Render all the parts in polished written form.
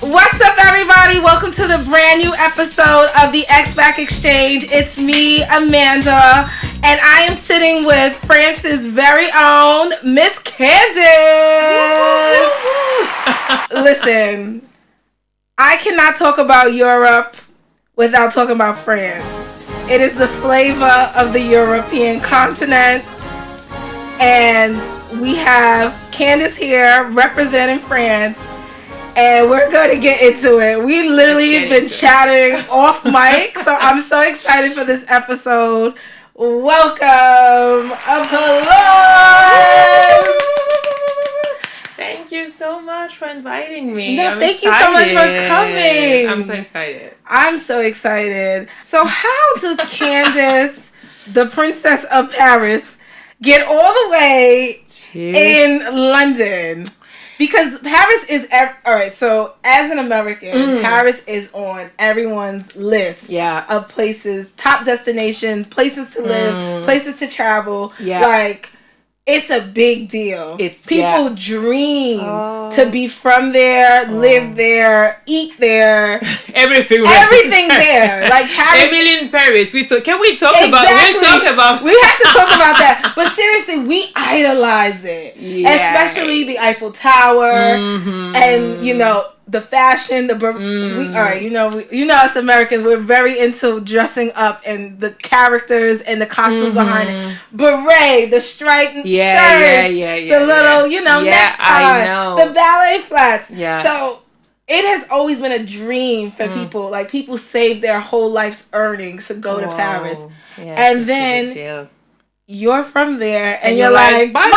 What's up, everybody? Welcome to the brand new episode of the Xpat Exchange. It's me, Amanda, and I am sitting with France's very own Miss Candace. Listen, I cannot talk about Europe without talking about France. It is the flavor of the European continent, and we have Candace here representing France. And we're going to get into it. We literally have been chatting off mic, so I'm so excited for this episode. Welcome. Applause. Thank you so much for inviting me. Thank you so much for coming. I'm so excited. I'm so excited. So how does Candace, the Princess of Paris, get all the way in London? Because Paris is, alright, so as an American, Paris is on everyone's list of places, top destinations, places to live, places to travel. Yeah. Like, it's a big deal. People dream to be from there, live there, eat there. Everything there. Like Paris. Emily in Paris. Can we talk about We have to talk about that. But seriously, we idolize it. Yeah. Especially the Eiffel Tower and, you know, the fashion, us Americans, we're very into dressing up and the characters and the costumes behind it. Beret, the striped shirts, the little, necktie, the ballet flats. Yeah. So it has always been a dream for people. Like, people save their whole life's earnings to go to Paris. Yeah, and then you're from there and you're like, bye!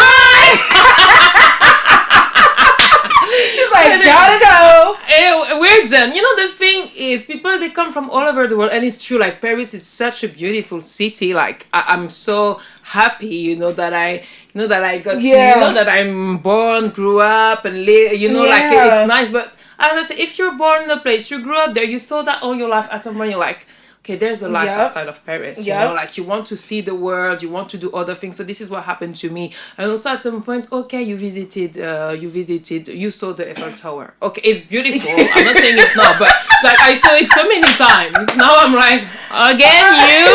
She's like, gotta go. We're done. You know, the thing is, people, they come from all over the world, and it's true. Like, Paris is such a beautiful city. Like, I'm so happy, that I got to, that I'm born, grew up, and live. Like, it's nice. But as I said, if you're born in a place, you grew up there, you saw that all your life. At some point, you're like, okay, there's a life outside of Paris. Like, you want to see the world, you want to do other things. So this is what happened to me. And also at some point, okay, you saw the Eiffel Tower. Okay, it's beautiful. I'm not saying it's not, but it's like I saw it so many times. Now I'm like, again, you?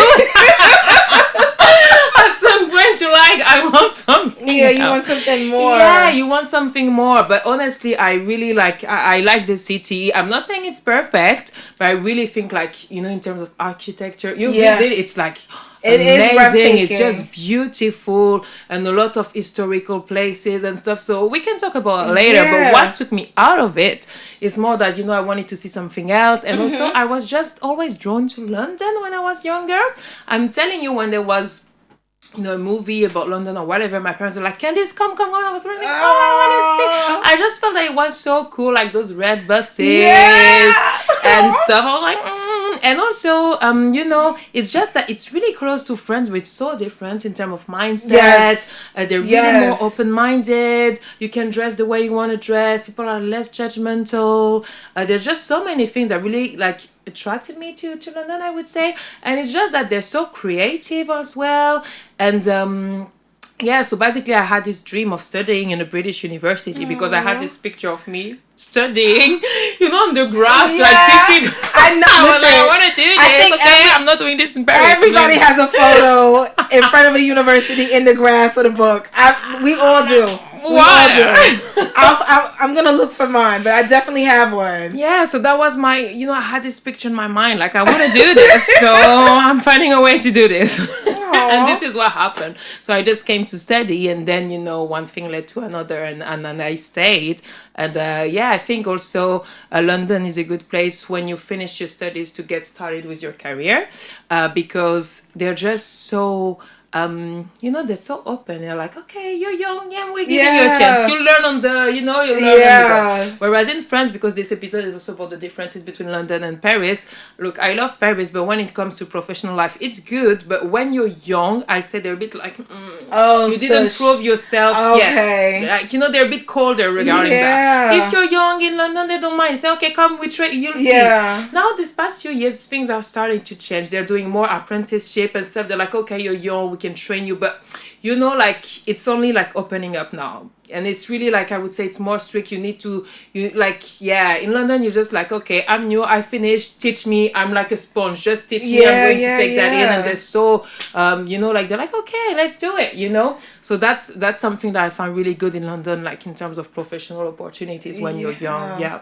At some point, you're like, I want something else. You want something more. Yeah, you want something more. But honestly, I really I like the city. I'm not saying it's perfect, but I really think, like, in terms of architecture, you visit, it's like amazing. It's just beautiful, and a lot of historical places and stuff. So we can talk about it later. But what took me out of it is more that, I wanted to see something else. And also, I was just always drawn to London when I was younger. I'm telling you, when there was a movie about London or whatever, my parents were like, Candace, come. I was really like, I want to see. I just felt that it was so cool, like those red buses and stuff. I was like, And also, it's just that it's really close to France, but it's so different in terms of mindset. They're really more open-minded. You can dress the way you want to dress. People are less judgmental. There's just so many things that really, like, attracted me to London, I would say. And it's just that they're so creative as well. And so basically I had this dream of studying in a British university because I had this picture of me studying, on the grass, like taking. I know. I want to do this. I'm not doing this in Paris. Everybody has a photo in front of a university in the grass with a book. We all do. I'm gonna look for mine, but I definitely have one. Yeah, so that was my, I had this picture in my mind, like, I want to do this, so I'm finding a way to do this. And this is what happened. So I just came to study, and then, one thing led to another, and then I stayed. And I think also London is a good place when you finish your studies to get started with your career, because they're just so they're so open. They're like, okay, you're young, we're giving you a chance. You learn on the, you learn on the go. Whereas in France, because this episode is also about the differences between London and Paris. Look, I love Paris, but when it comes to professional life, it's good. But when you're young, I say they're a bit like, you didn't prove yourself yet. Like, they're a bit colder regarding that. If you're young in London, they don't mind. Say, okay, come, you'll see. Now, this past few years, things are starting to change. They're doing more apprenticeship and stuff. They're like, okay, you're young, we can train you, but like, it's only like opening up now. And it's really like, I would say it's more strict. You need to, in London, you're just like, okay, I'm new, I finished, teach me. I'm like a sponge, just teach me. I'm going to take that in. And they're so, they're like, okay, let's do it, So that's something that I found really good in London, like in terms of professional opportunities when you're young. Yeah.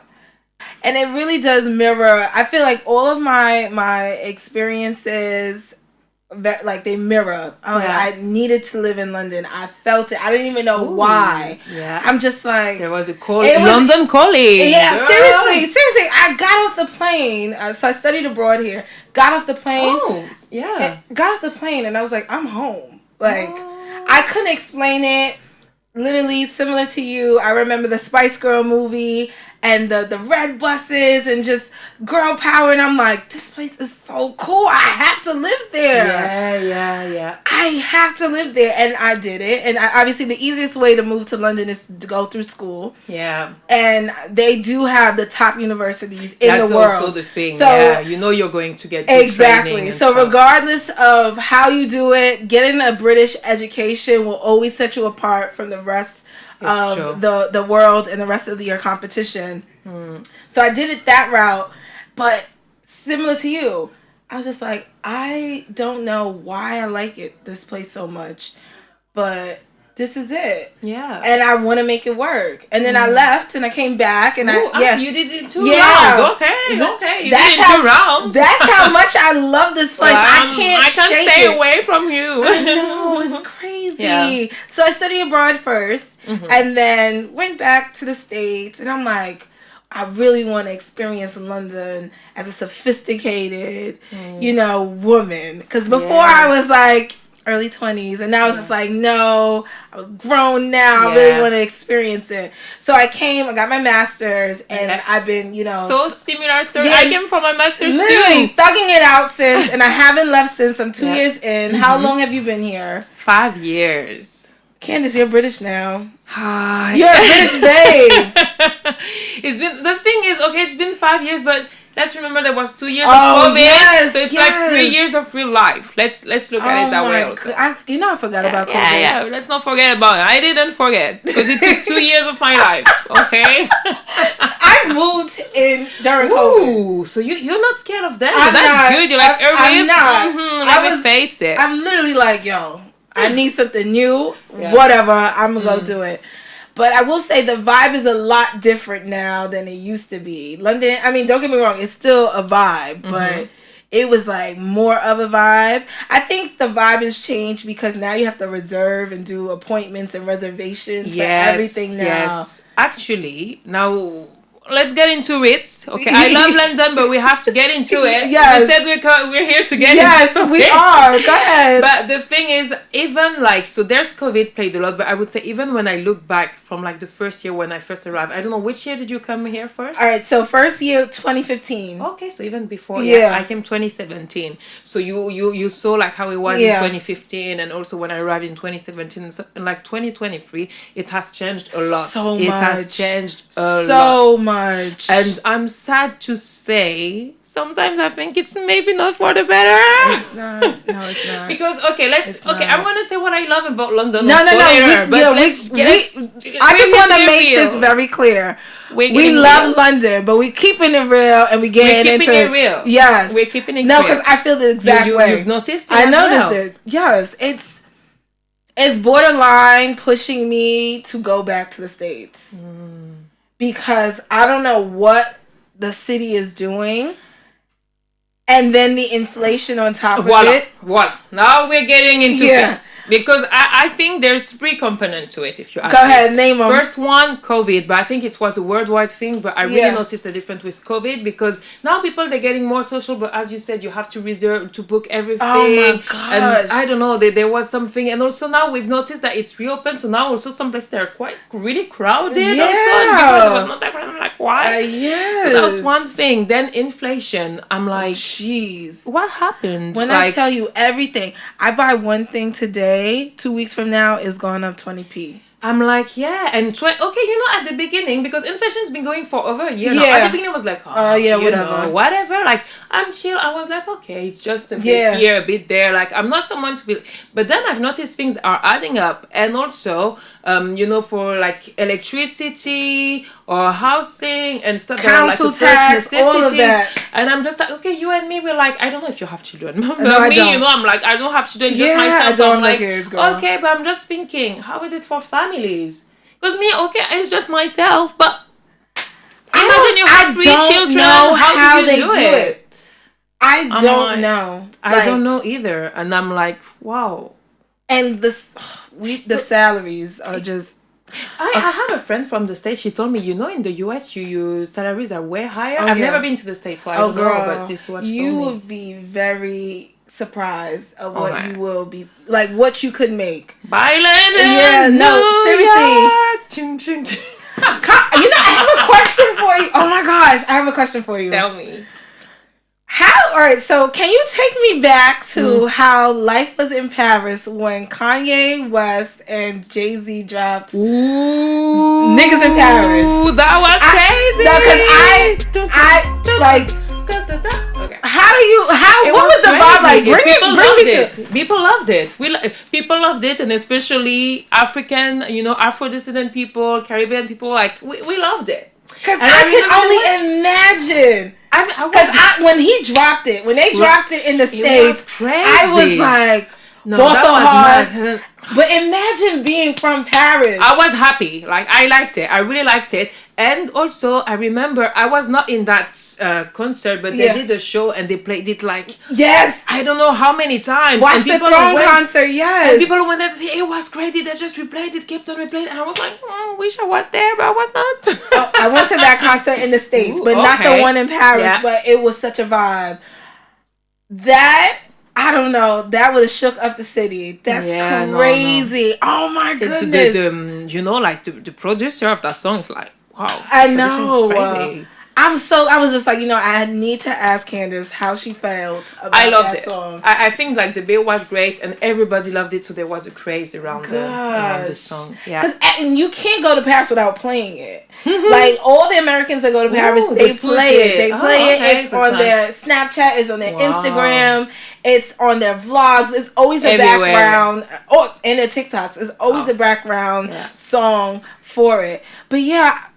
And it really does mirror, I feel like all of my experiences, like they mirror. I needed to live in London. I felt it. I didn't even know why. Yeah. I'm just like, there was a London calling. Yeah, girl. Seriously. I got off the plane. So I studied abroad here. Got off the plane. Oh, yeah. Got off the plane and I was like, I'm home. Like, I couldn't explain it. Literally similar to you. I remember the Spice Girl movie and the red buses and just girl power. And I'm like, this place is so cool. I have to live there. Yeah. I have to live there. And I did it. And obviously the easiest way to move to London is to go through school. Yeah. And they do have the top universities in the world. That's also the thing. So, you're going to get good training and so stuff. Regardless of how you do it, getting a British education will always set you apart from the rest of the world and the rest of your competition. So I did it that route, but similar to you, I was just like, I don't know why I like this place so much, but this is it. Yeah. And I want to make it work. And then I left and I came back and you did it 2 rounds. Okay. You did it 2 rounds. That's how much I love this place. I can't stay away from you. I know, it's crazy. Yeah. So I studied abroad first and then went back to the States and I'm like, I really want to experience London as a sophisticated, woman. Because before I was like early 20s and now it's just like, no, I'm grown now. I really want to experience it. So I got my master's and I've been, so similar story. I came from my master's literally too. Thugging it out since and I haven't left since. I'm 2 years in. How long have you been here? 5 years. Candace, you're British now. You're a British babe. It's been 5 years, but let's remember there was 2 years of COVID, so it's like 3 years of real life. Let's look at it that way also. I forgot about COVID. Yeah, let's not forget about it. I didn't forget because it took 2 years of my life. Okay. I moved in during COVID. So you're not scared of that? That's good. You're like, I'm not. Let me face it. I'm literally like, yo, I need something new. Whatever, I'm gonna go do it. But I will say the vibe is a lot different now than it used to be. London, I mean, don't get me wrong, it's still a vibe, but it was like more of a vibe. I think the vibe has changed because now you have to reserve and do appointments and reservations for everything now. Yes, actually, now let's get into it. Okay, I love London, but we have to get into it. Yes. We said we're here to get into it. Yes, we are. Go ahead. But the thing is, even so there's COVID played a lot, but I would say even when I look back from like the first year when I first arrived, I don't know, which year did you come here first? All right, so first year, 2015. Okay, so even before, I came 2017. So you saw like how it was in 2015, and also when I arrived in 2017, and like 2023, it has changed a lot. It has changed a lot. So much. And I'm sad to say, sometimes I think it's maybe not for the better. It's not. No, it's not. Because I'm gonna say what I love about London. No. I just want to make this very clear. We love London, but we keeping it real and we're keeping it real. Yes, we're keeping it real. No, because I feel the exact way. You've noticed it. I noticed it. Yes, it's borderline pushing me to go back to the States. Because I don't know what the city is doing. And then the inflation on top of it. Voila. Now we're getting into things. Because I think there's 3 components to it, if you ask me. Go ahead, name them. First one, COVID. But I think it was a worldwide thing. But I really noticed the difference with COVID. Because now people, they're getting more social. But as you said, you have to reserve, to book everything. Oh, my gosh. And I don't know, there was something. And also now we've noticed that it's reopened. So now also some places are really crowded. Yeah. Also. And because it was not that crowded, I'm like, why? Yes. So that was one thing. Then inflation. I'm like... Jeez. What happened? When I tell you everything, I buy one thing today, 2 weeks from now, is gone up 20p. I'm like, yeah, and okay, at the beginning, because inflation's been going for over a year now. At the beginning, I was like, whatever. Like, I'm chill. I was like, okay, it's just a bit here, a bit there. Like, I'm not someone to be. But then I've noticed things are adding up, and also, for like electricity or housing and stuff, council that are, like, tax, all of that. And I'm just like, okay, you and me, we're like, I don't know if you have children, but no, I don't. I'm like, I don't have children, just myself. So I'm like, okay, but I'm just thinking, how is it for families? Because me, okay, it's just myself, but imagine you have 3 children. Know how they do it. I don't know. I don't know either, and I'm like, wow. And the salaries are just. I have a friend from the States. She told me, in the US, your salaries are way higher. I've never been to the States, so I don't know. But this is what she told me. You would be very surprised of what you will be, like, what you could make. Bailing seriously. I have a question for you. Oh my gosh, I have a question for you. Tell me. Alright, so can you take me back to how life was in Paris when Kanye West and Jay-Z dropped Niggas in Paris? That was crazy. Because I like. Okay. What was the vibe like? People loved it. People loved it, and especially African, Afro-descendant people, Caribbean people, like, we loved it. Because I can only imagine. Because when he dropped it, when they dropped it in the States, I was like, no, that was hard. But imagine being from Paris. I was happy. Like, I liked it. I really liked it. And also, I remember I was not in that concert, but they did a show and they played it like... Yes! I don't know how many times. Watch the Throne concert, yes. And people went there and said, it was crazy. They just replayed it, kept on replaying it. And I was like, wish I was there, but I was not. I went to that concert in the States, but not the one in Paris. Yeah. But it was such a vibe. That... I don't know. That would have shook up the city. That's crazy. No. Oh my goodness. The producer of that song is like, wow. I know. Crazy. I was just like, I need to ask Candace how she felt about that song. I think like the beat was great and everybody loved it, so there was a craze around the song. Yeah. And you can't go to Paris without playing it. Like all the Americans that go to Paris, they play it. They play it. It's on their Snapchat, it's on their Instagram, it's on their vlogs. It's always a background. And their TikToks. It's always a background song for it. But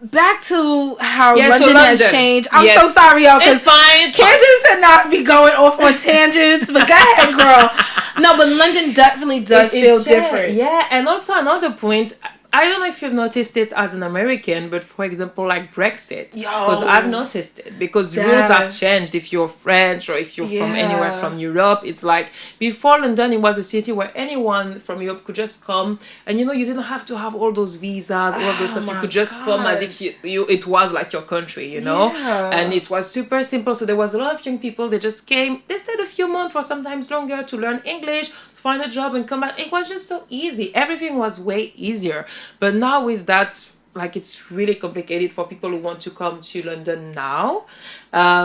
back to how London has changed. I'm so sorry, y'all, because Candace should not be going off on tangents, but go ahead, girl. No, but London definitely does feel different. Yeah, and also another point, I don't know if you've noticed it as an American, but for example, like Brexit. Because I've noticed it. Because rules have changed. If you're French or if you're from anywhere from Europe, it's like before London, it was a city where anyone from Europe could just come. And you didn't have to have all those visas, all those stuff. You could just come as if it was like your country, And it was super simple. So there was a lot of young people. They just came. They stayed a few months or sometimes longer to learn English, find a job and come back. It was just so easy. Everything was way easier. But now is that like it's really complicated for people who want to come to London now.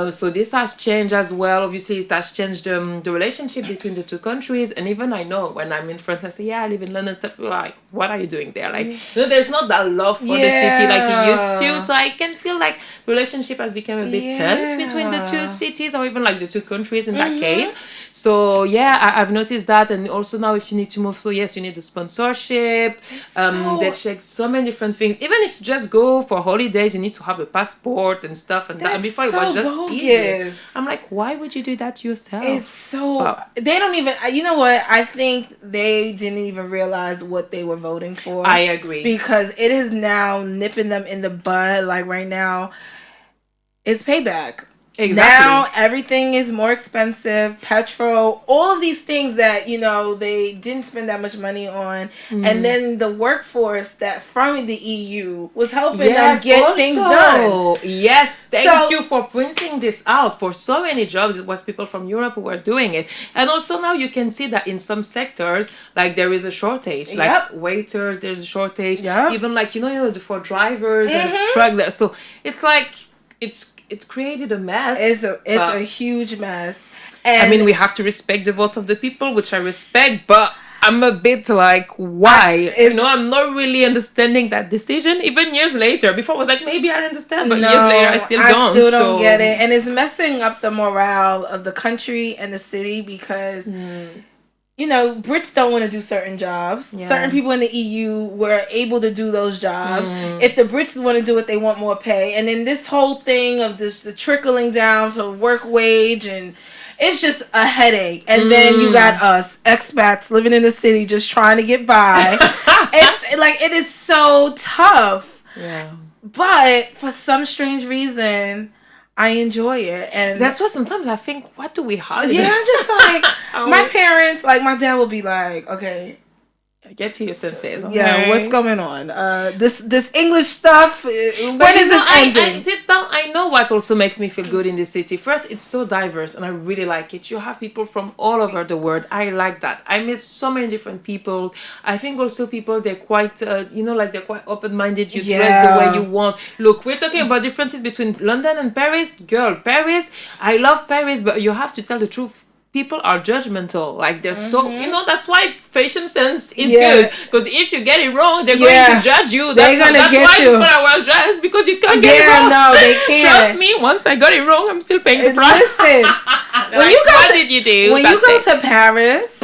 So this has changed as well. Obviously, it has changed the relationship between the two countries. And even I know when I'm in France, I say, I live in London. Stuff like, what are you doing there? Like, there's not that love for the city like it used to. So I can feel like relationship has become a bit tense between the two cities or even like the two countries in that case. So I've noticed that. And also now if you need to move, so yes, you need the sponsorship. They check so many different things. Even if you just go for holidays, you need to have a passport and stuff and that. And before it was just easy. I'm like, why would you do that to yourself? It's so they don't even. You know what? I think they didn't even realize what they were voting for. I agree, because it is now nipping them in the bud. Like right now, it's payback. Exactly. Now everything is more expensive, petrol, all of these things that they didn't spend that much money on, and then the workforce that from the EU was helping them get things done. Yes, thank you for pointing this out. For so many jobs, it was people from Europe who were doing it, and also now you can see that in some sectors, like there is a shortage, like waiters, there's a shortage, even like for drivers and truck. So it's like it's created a mess. It's a huge mess. And I mean, we have to respect the vote of the people, which I respect, but I'm a bit like, why? I'm not really understanding that decision. Even years later, before I was like, maybe I understand, but years later, I still don't get it. And it's messing up the morale of the country and the city because, Brits don't want to do certain jobs. Yeah. Certain people in the EU were able to do those jobs. If the Brits want to do it, they want more pay. And then this whole thing of the trickling down to work wage, and it's just a headache. And then you got us, expats living in the city, just trying to get by. It's like, it is so tough. Yeah. But for some strange reason, I enjoy it. And that's why sometimes I think, what do we have? Yeah, I'm just like, my parents, like my dad will be like, okay, get to your senses. Okay? Yeah, what's going on? This English stuff. When is this ending? I know what also makes me feel good in this city. First, it's so diverse, and I really like it. You have people from all over the world. I like that. I meet so many different people. I think also people, they're quite, they're quite open-minded. You dress the way you want. Look, we're talking about differences between London and Paris. Girl, Paris. I love Paris, but you have to tell the truth. People are judgmental. Like, they're so, that's why fashion sense is good. Because if you get it wrong, they're going to judge you. That's why people are well dressed, because you can't get it wrong. No, they can't. Trust me, once I got it wrong, I'm still paying the price. Listen, what did you do? When you go to Paris,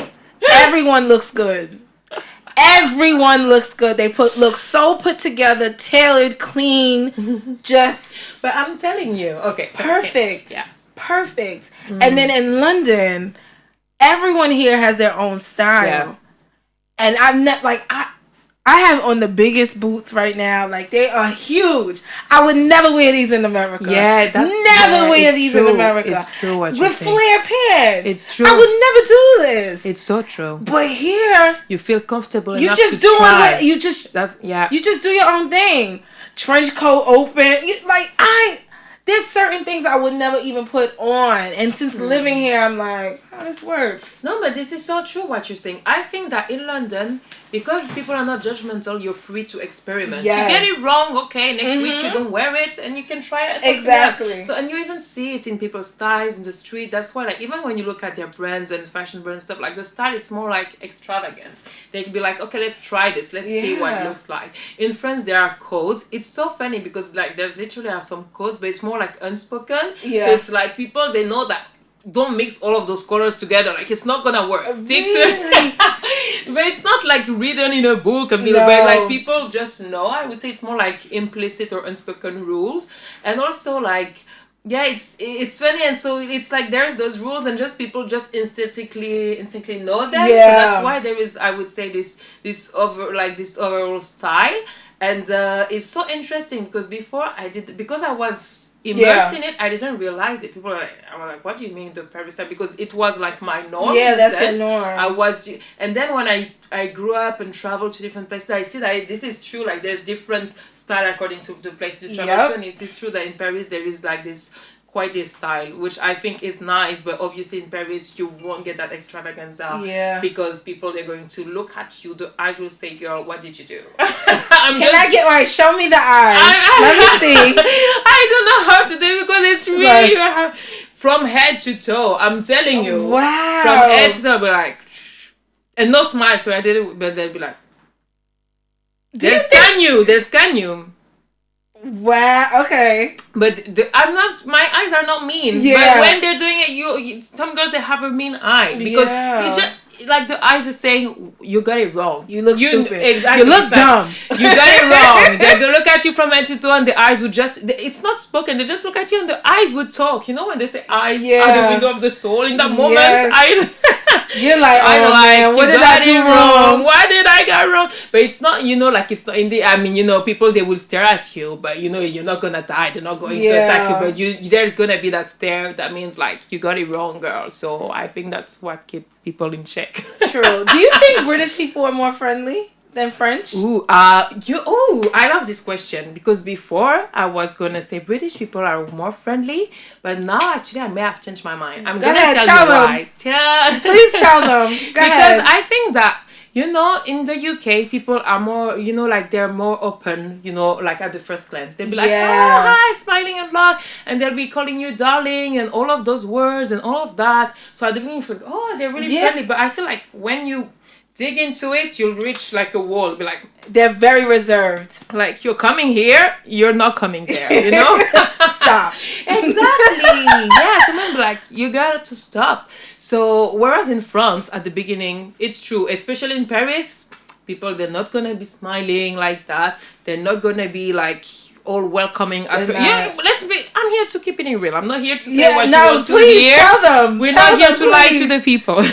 everyone looks good. Everyone looks good. They look so put together, tailored, clean, just. But I'm telling you, okay. Perfect. Yeah. Perfect. And then in London, everyone here has their own style. And I have on the biggest boots right now. Like, they are huge. I would never wear these in America. Yeah, that's never wear these in America. It's true what you're saying. With flare pants. It's true. I would never do this. It's so true. But here, you feel comfortable you enough just to try. You just do your own thing. Trench coat open. There's certain things I would never even put on. And since living here, I'm like, how this works. No, but this is so true what you're saying. I think that in London, because people are not judgmental, you're free to experiment. Yes. You get it wrong, okay, next week you don't wear it and you can try it. Exactly. So, and you even see it in people's styles in the street. That's why, like, even when you look at their brands and fashion brands and stuff, like, the style, it's more like extravagant. They can be like, okay, let's try this. Let's see what it looks like. In France, there are codes. It's so funny because, like, there's literally some codes, but it's more like unspoken. Yeah. So it's like people, they know that don't mix all of those colors together. Like, it's not gonna work. Stick to it. But it's not like written in a book. I mean, but like people just know. I would say it's more like implicit or unspoken rules. And also, like, it's funny, and so it's like there's those rules, and just people just instinctively know them. Yeah. So that's why there is, I would say, this overall style. And it's so interesting because because I was immersed in it, I didn't realize it. People I was like, what do you mean the Paris style? Because it was like my norm. Yeah, that's your norm. And then when I grew up and traveled to different places, I see that this is true. Like, there's different style according to the places you travel to, and it's true that in Paris there is like this quite this style, which I think is nice, but obviously in Paris you won't get that extravaganza. Yeah. Because people, they're going to look at you, the eyes will say, girl, what did you do? Show me the eyes. Let me see. I don't know how to do it because it's really from head to toe. I'm telling you. Wow. From head to toe, be like, and no smile, so I did it, but they'll be like, they scan you. Wow. Okay. But my eyes are not mean. Yeah. But when they're doing it, some girls, they have a mean eye because it's just like the eyes are saying you got it wrong. You look stupid. Exactly. You look dumb. You got it wrong. They look at you from head to toe, and the eyes would it's not spoken. They just look at you, and the eyes would talk. You know when they say eyes are the window of the soul. In that moment, you're like, oh man, what did I do wrong? Why did I get wrong? But it's not, like, it's not in the, I mean, people, they will stare at you, but you're not gonna die. They're not going to attack you, but there's gonna be that stare that means like you got it wrong, girl. So I think that's what keeps people in check. True. Do you think British people are more friendly than French? I love this question because before I was gonna say British people are more friendly, but now actually I may have changed my mind. I'm gonna tell you why. Please tell them. Because I think that in the UK people are more, like they're more open, like at the first glance. They'll be like, oh, hi, smiling and blah, and they'll be calling you darling and all of those words and all of that. So at the beginning you feel, oh, they're really friendly, but I feel like when you dig into it, you'll reach like a wall. Be like, they're very reserved. Like, you're coming here, you're not coming there, you know? Stop. Exactly. Yeah, so I'm like, you got to stop. So, whereas in France, at the beginning, it's true, especially in Paris, people, they're not going to be smiling like that. They're not going to be like all welcoming. Yeah, I'm here to keep it real. I'm not here to say what you want to hear. Tell them. We're not here to lie to the people.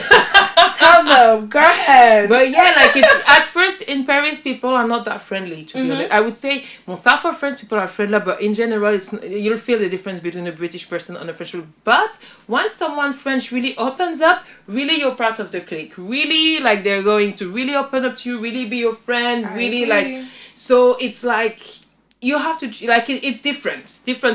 Tell them. Go ahead. But yeah, like at first in Paris, people are not that friendly, to be honest. I would say, for French people are friendly, but in general, you'll feel the difference between a British person and a French person. But once someone French really opens up, really you're part of the clique. Really, like they're going to really open up to you, really be your friend, really like. So it's like, you have to, like, it's different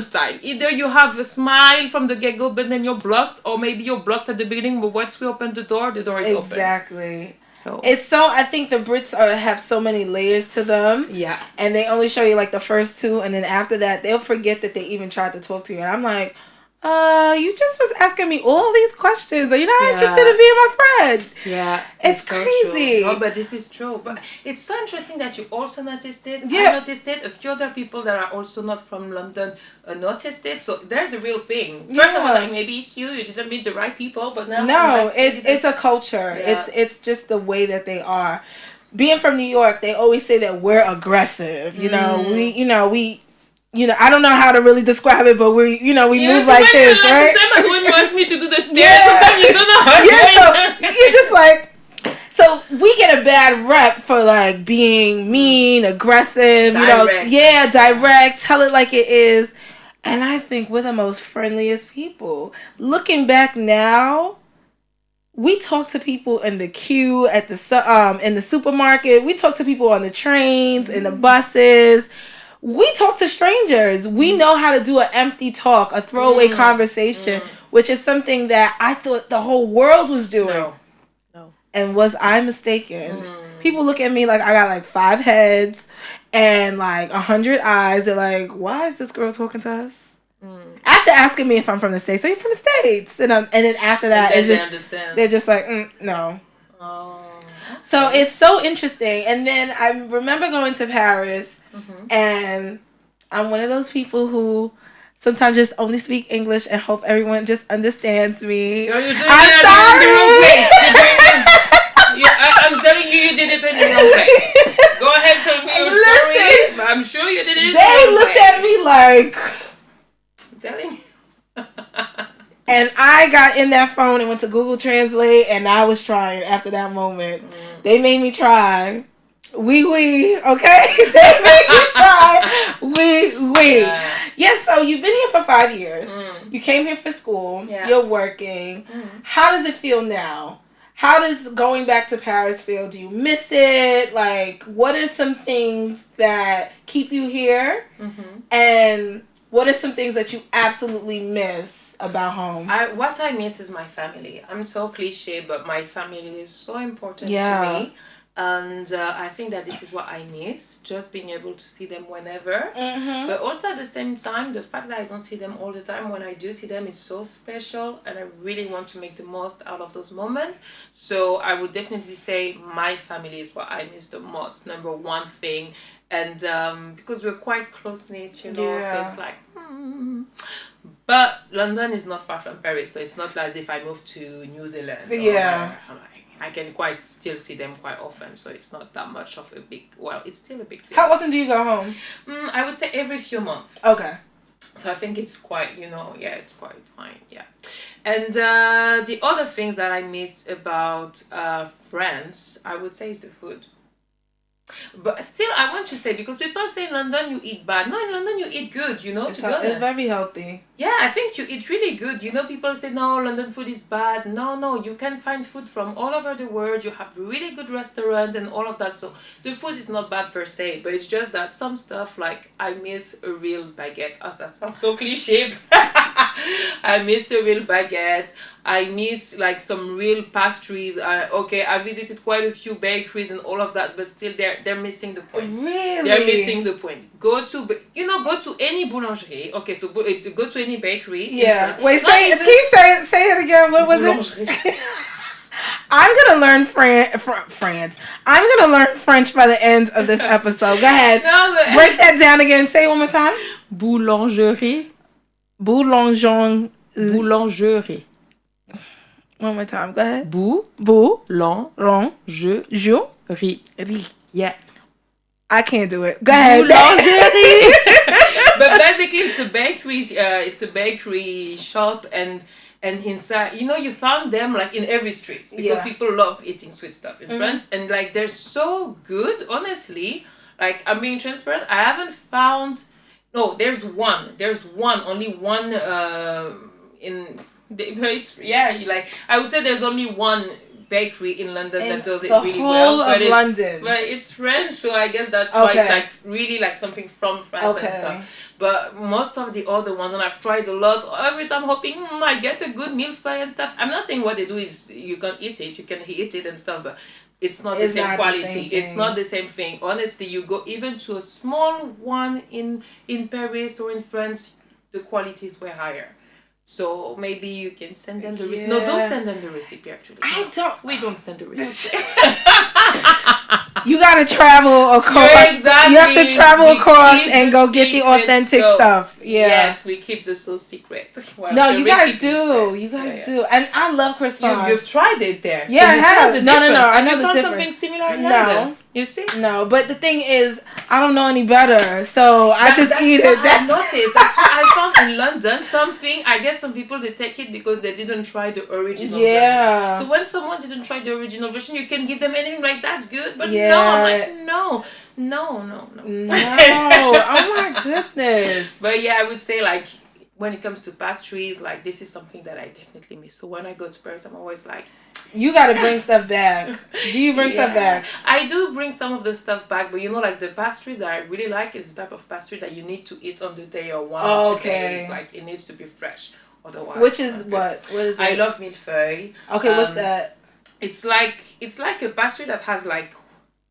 style. Either you have a smile from the get-go, but then you're blocked, or maybe you're blocked at the beginning, but once we open the door is open. Exactly. So I think the Brits have so many layers to them. Yeah. And they only show you like the first two, and then after that, they'll forget that they even tried to talk to you. And I'm like, you just was asking me all these questions. Are you not interested in being my friend? Yeah. It's crazy. No, but this is true. But it's so interesting that you also noticed it. Yeah. I noticed it. A few other people that are also not from London noticed it. So there's a real thing. First of all, like, maybe it's you didn't meet the right people, but now no, it's a culture. Yeah. It's just the way that they are. Being from New York, they always say that we're aggressive. You know, I don't know how to really describe it, but we move like this, right? The same as when you ask me to do the stairs. Sometimes you don't know how to so you're just like, so we get a bad rep for like being mean, aggressive, direct. Direct, tell it like it is. And I think we're the most friendliest people. Looking back now, we talk to people in the queue at in the supermarket. We talk to people on the trains, in the buses. We talk to strangers. We know how to do an empty talk, a throwaway conversation, which is something that I thought the whole world was doing. No. And was I mistaken? People look at me like I got like 5 heads and like 100 eyes. They're like, why is this girl talking to us? After asking me if I'm from the States, so you're from the States. And then after that, it's just, they're just like, no. Oh. So it's so interesting. And then I remember going to Paris. And I'm one of those people who sometimes just only speak English and hope everyone just understands me. You're doing I'm sorry. I'm telling you did it in the wrong place. Go ahead, tell me your story. I'm sure you did it in the wrong They looked at me like... I'm telling you. And I got in that phone and went to Google Translate, and I was trying after that moment. They made me try. Okay? They made me try. Yes, so you've been here for 5 years. You came here for school. Yeah. You're working. How does it feel now? How does going back to Paris feel? Do you miss it? Like, what are some things that keep you here? And what are some things that you absolutely miss about home? What I miss is my family. I'm so cliche, but my family is so important to me. And I think that this is what I miss, just being able to see them whenever. But also at the same time, the fact that I don't see them all the time, when I do see them, is so special. And I really want to make the most out of those moments. So I would definitely say my family is what I miss the most. Number one thing. And because we're quite close-knit, so it's like... But London is not far from Paris, so it's not as if I moved to New Zealand. I can quite still see them quite often, so it's not that much of a big... Well, it's still a big deal. How often do you go home? I would say every few months. Okay. So I think it's quite, it's quite fine, yeah. And the other things that I miss about France, I would say, is the food. But still, I want to say, because people say in London you eat bad. No, in London you eat good, to be honest. It's very healthy. Yeah, I think you eat really good. People say, no, London food is bad. No, you can find food from all over the world. You have really good restaurants and all of that. So the food is not bad per se, but it's just that some stuff, like, I miss a real baguette. Oh, that sounds so cliche. I miss a real baguette. I miss like some real pastries. I visited quite a few bakeries and all of that, but still they're missing the point. Really? They're missing the point. Go to any boulangerie. Okay, so go to any bakery. Yeah. Wait, can you say it again? What was it? I'm gonna learn France. I'm gonna learn French by the end of this episode. Go ahead. No, but... Break that down again. Say it one more time. Boulangerie. Boulangerie. One more time. Go ahead. Boulangerie. Yeah. I can't do it. Go ahead. But basically, it's a bakery. It's a bakery shop, and inside, you found them like in every street because people love eating sweet stuff in France, and like they're so good. Honestly, like I'm being transparent. I haven't found. No, there's one. Only one. Like I would say, there's only one bakery in London that does it really well, but it's French, so I guess that's why it's like really like something from France and stuff. But most of the other ones, and I've tried a lot, every time hoping I get a good millefeuille and stuff. I'm not saying what they do is you can eat it and stuff, but it's not the same quality. It's not the same thing. Honestly, you go even to a small one in Paris or in France, the quality is way higher. So maybe you can send them the recipe. No, don't send them the recipe, actually. We don't send the recipe. You gotta travel across. Yeah, exactly. You have to travel across and go get the authentic stuff. Yeah. Yes, we keep the sauce secret. No, you guys do. You guys do. And I love croissants. You've tried it there. Yeah, I have. No. I know the difference. Something similar in London. You see? No, but the thing is, I don't know any better, so I just eat it. That's what I found in London. I guess some people, they take it because they didn't try the original version. So when someone didn't try the original version, you can give them anything like that's good. But no, I'm like, no. No. Oh my goodness. But yeah, I would say like when it comes to pastries, like this is something that I definitely miss. So when I go to Paris, I'm always like, you gotta bring stuff back. Do you bring stuff back? I do bring some of the stuff back, but like the pastries that I really like is the type of pastry that you need to eat on the day or 1 or 2 days. Like it needs to be fresh, otherwise. Which is what? What is it? I love millefeuille. Okay, what's that? It's like a pastry that has like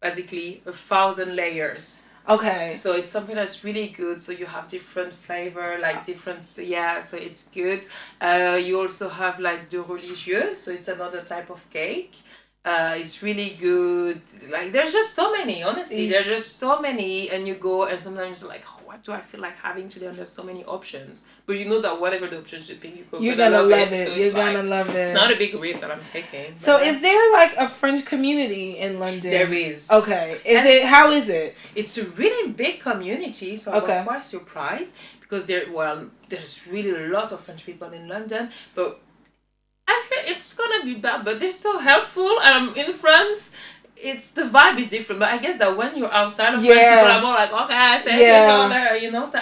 basically 1,000 layers. Okay. So it's something that's really good. So you have different flavor, like different, so it's good. You also have like the religieux, so it's another type of cake. It's really good. Like there's just so many, honestly. There's just so many, and you go and sometimes like, what do I feel like having today? And there's so many options. But you know that whatever the options you pick, you're gonna love it. So you're gonna love it. It's not a big risk that I'm taking. So is there like a French community in London? There is. Okay. How is it? It's a really big community, so I was quite surprised because there's really a lot of French people in London, but I feel it's gonna be bad, but they're so helpful. In France, the vibe is different, but I guess that when you're outside of French people are more like, okay, I say there, so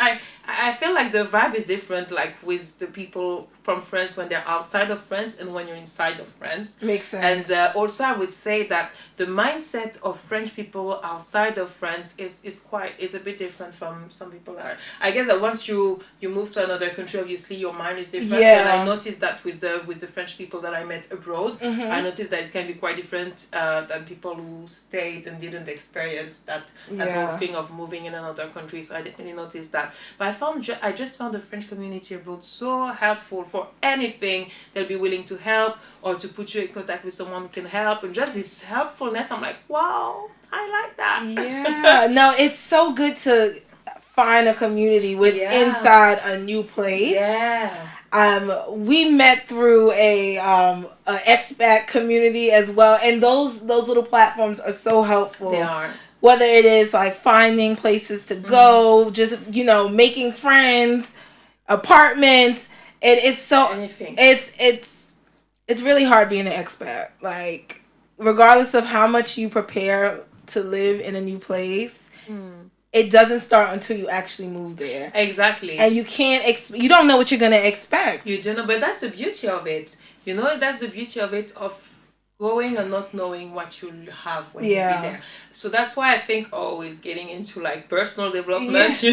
I feel like the vibe is different, like with the people from France when they're outside of France and when you're inside of France. Makes sense. And also I would say that the mindset of French people outside of France is a bit different from some people are. I guess that once you move to another country, obviously your mind is different. And I noticed that with the French people that I met abroad, I noticed that it can be quite different than people who stayed and didn't experience that whole thing of moving in another country. So I definitely noticed that. But I just found the French community abroad so helpful. For anything, they'll be willing to help or to put you in contact with someone who can help, and just this helpfulness. I'm like, wow, I like that. Yeah, no, it's so good to find a community inside a new place. Yeah. We met through a expat community as well, and those little platforms are so helpful. They are. Whether it is like finding places to go, just making friends, apartments. It is so anything. It's really hard being an expat. Like regardless of how much you prepare to live in a new place, it doesn't start until you actually move there. Exactly. And you you don't know what you're gonna expect. You don't know, but that's the beauty of it. That's the beauty of it, of going and not knowing what you'll have when you be there. So that's why I think always getting into like personal development,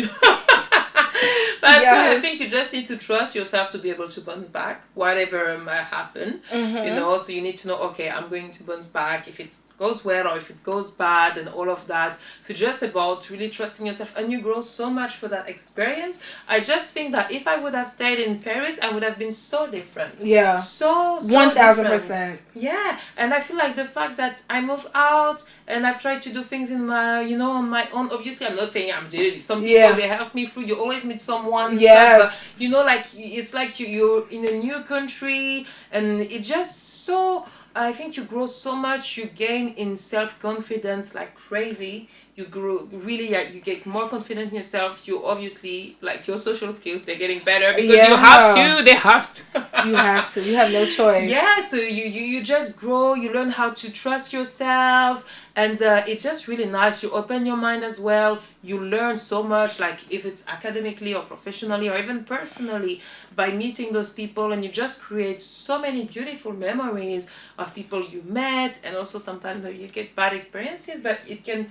That's why I think you just need to trust yourself to be able to bounce back, whatever might happen. So you need to know, okay, I'm going to bounce back. If it's goes well or if it goes bad and all of that. So just about really trusting yourself, and you grow so much for that experience. I just think that if I would have stayed in Paris, I would have been so different. Yeah. So 1000%. Yeah, and I feel like the fact that I moved out and I've tried to do things in my, on my own. Obviously, I'm not saying I'm doing some people, they help me through. You always meet someone. Yes. Stuff, but, like, it's like you're in a new country, and it's just so... I think you grow so much, you gain in self-confidence like crazy. You grow really, you get more confident in yourself. You obviously, like, your social skills, they're getting better because you have to. They have to. You have to. You have no choice. Yeah, so you just grow. You learn how to trust yourself. And it's just really nice. You open your mind as well. You learn so much, like if it's academically or professionally or even personally, by meeting those people. And you just create so many beautiful memories of people you met. And also sometimes you get bad experiences, but it can,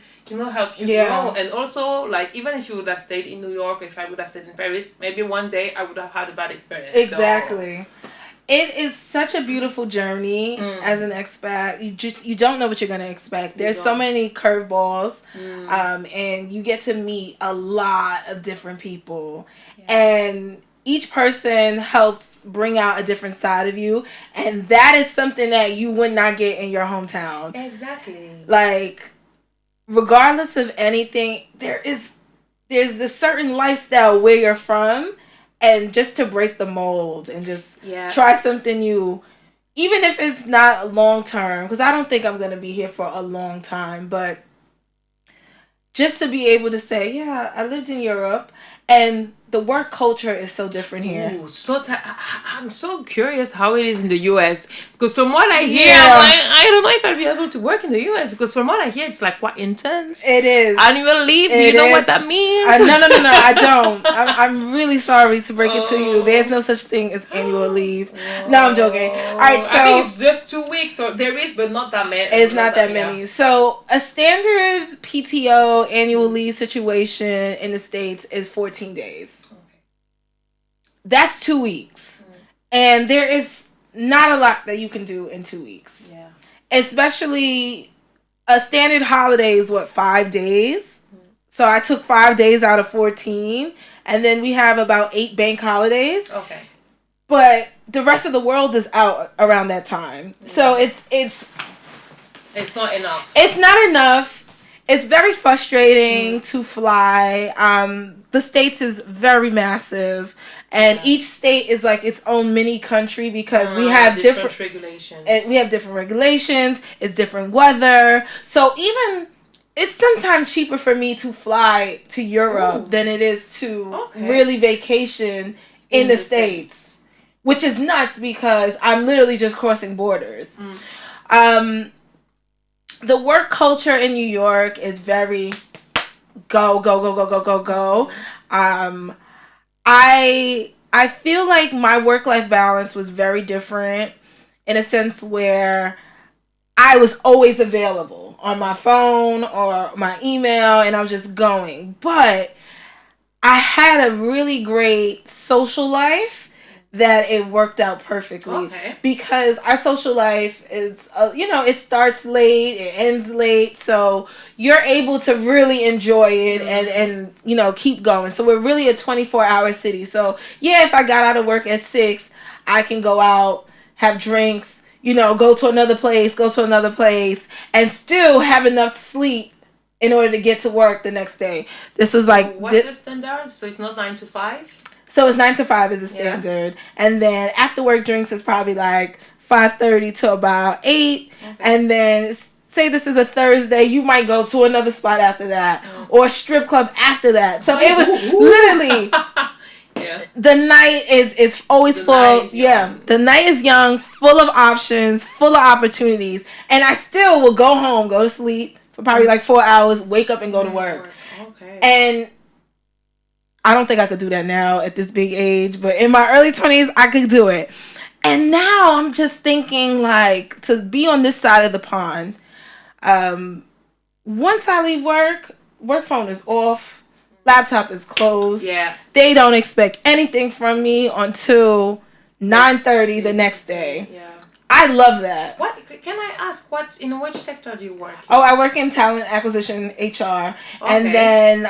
help you grow. And also, like, even if you would have stayed in New York, if I would have stayed in Paris, maybe one day I would have had a bad experience. Exactly. So. It is such a beautiful journey as an expat. You don't know what you're gonna expect. There's so many curveballs, and you get to meet a lot of different people, and each person helps bring out a different side of you, and that is something that you would not get in your hometown. Exactly. Like, regardless of anything, there's this certain lifestyle where you're from. And just to break the mold and just try something new, even if it's not long term, because I don't think I'm going to be here for a long time, but just to be able to say, I lived in Europe, and the work culture is so different here. Ooh, I'm so curious how it is in the US, because from what I hear, I don't know if I'll be able to work in the US, because from what I hear, it's like quite intense. It is. Annual leave, do you know what that means? No, I don't. I'm really sorry to break it to you. There's no such thing as annual leave. No, I'm joking. All right, so I think it's just 2 weeks, or there is, but not that many. It's not that many. Yeah. So a standard PTO annual leave situation in the States is 14 days. That's 2 weeks. And there is not a lot that you can do in 2 weeks. Yeah. Especially a standard holiday is 5 days? So I took 5 days out of 14. And then we have about 8 bank holidays. Okay. But the rest of the world is out around that time. Yeah. So it's not enough. It's not enough. It's very frustrating to fly. The States is very massive. And each state is like its own mini country because we have different regulations. We have different regulations. It's different weather. So even it's sometimes cheaper for me to fly to Europe than it is to really vacation in the States, which is nuts because I'm literally just crossing borders. The work culture in New York is very go. I feel like my work-life balance was very different in a sense where I was always available on my phone or my email, and I was just going. But I had a really great social life that it worked out perfectly because our social life is, it starts late, it ends late, so you're able to really enjoy it and keep going. So we're really a 24-hour city. So if I got out of work at 6, I can go out, have drinks, go to another place, and still have enough sleep in order to get to work the next day. This was like... What's the standard? So it's not 9 to 5? So it's 9 to 5 is the standard. And then after work drinks is probably like 5:30 to about 8. And then say this is a Thursday, you might go to another spot after that or a strip club after that. So it was literally the night it's always full. The night is young, full of options, full of opportunities. And I still will go home, go to sleep for probably like 4 hours, wake up and go to work. And I don't think I could do that now at this big age, but in my early 20s, I could do it. And now I'm just thinking, like, to be on this side of the pond, once I leave work phone is off, laptop is closed. Yeah. They don't expect anything from me until 9:30 the next day. Yeah. I love that. What can I ask? In which sector do you work? Oh, I work in talent acquisition, HR, okay. And then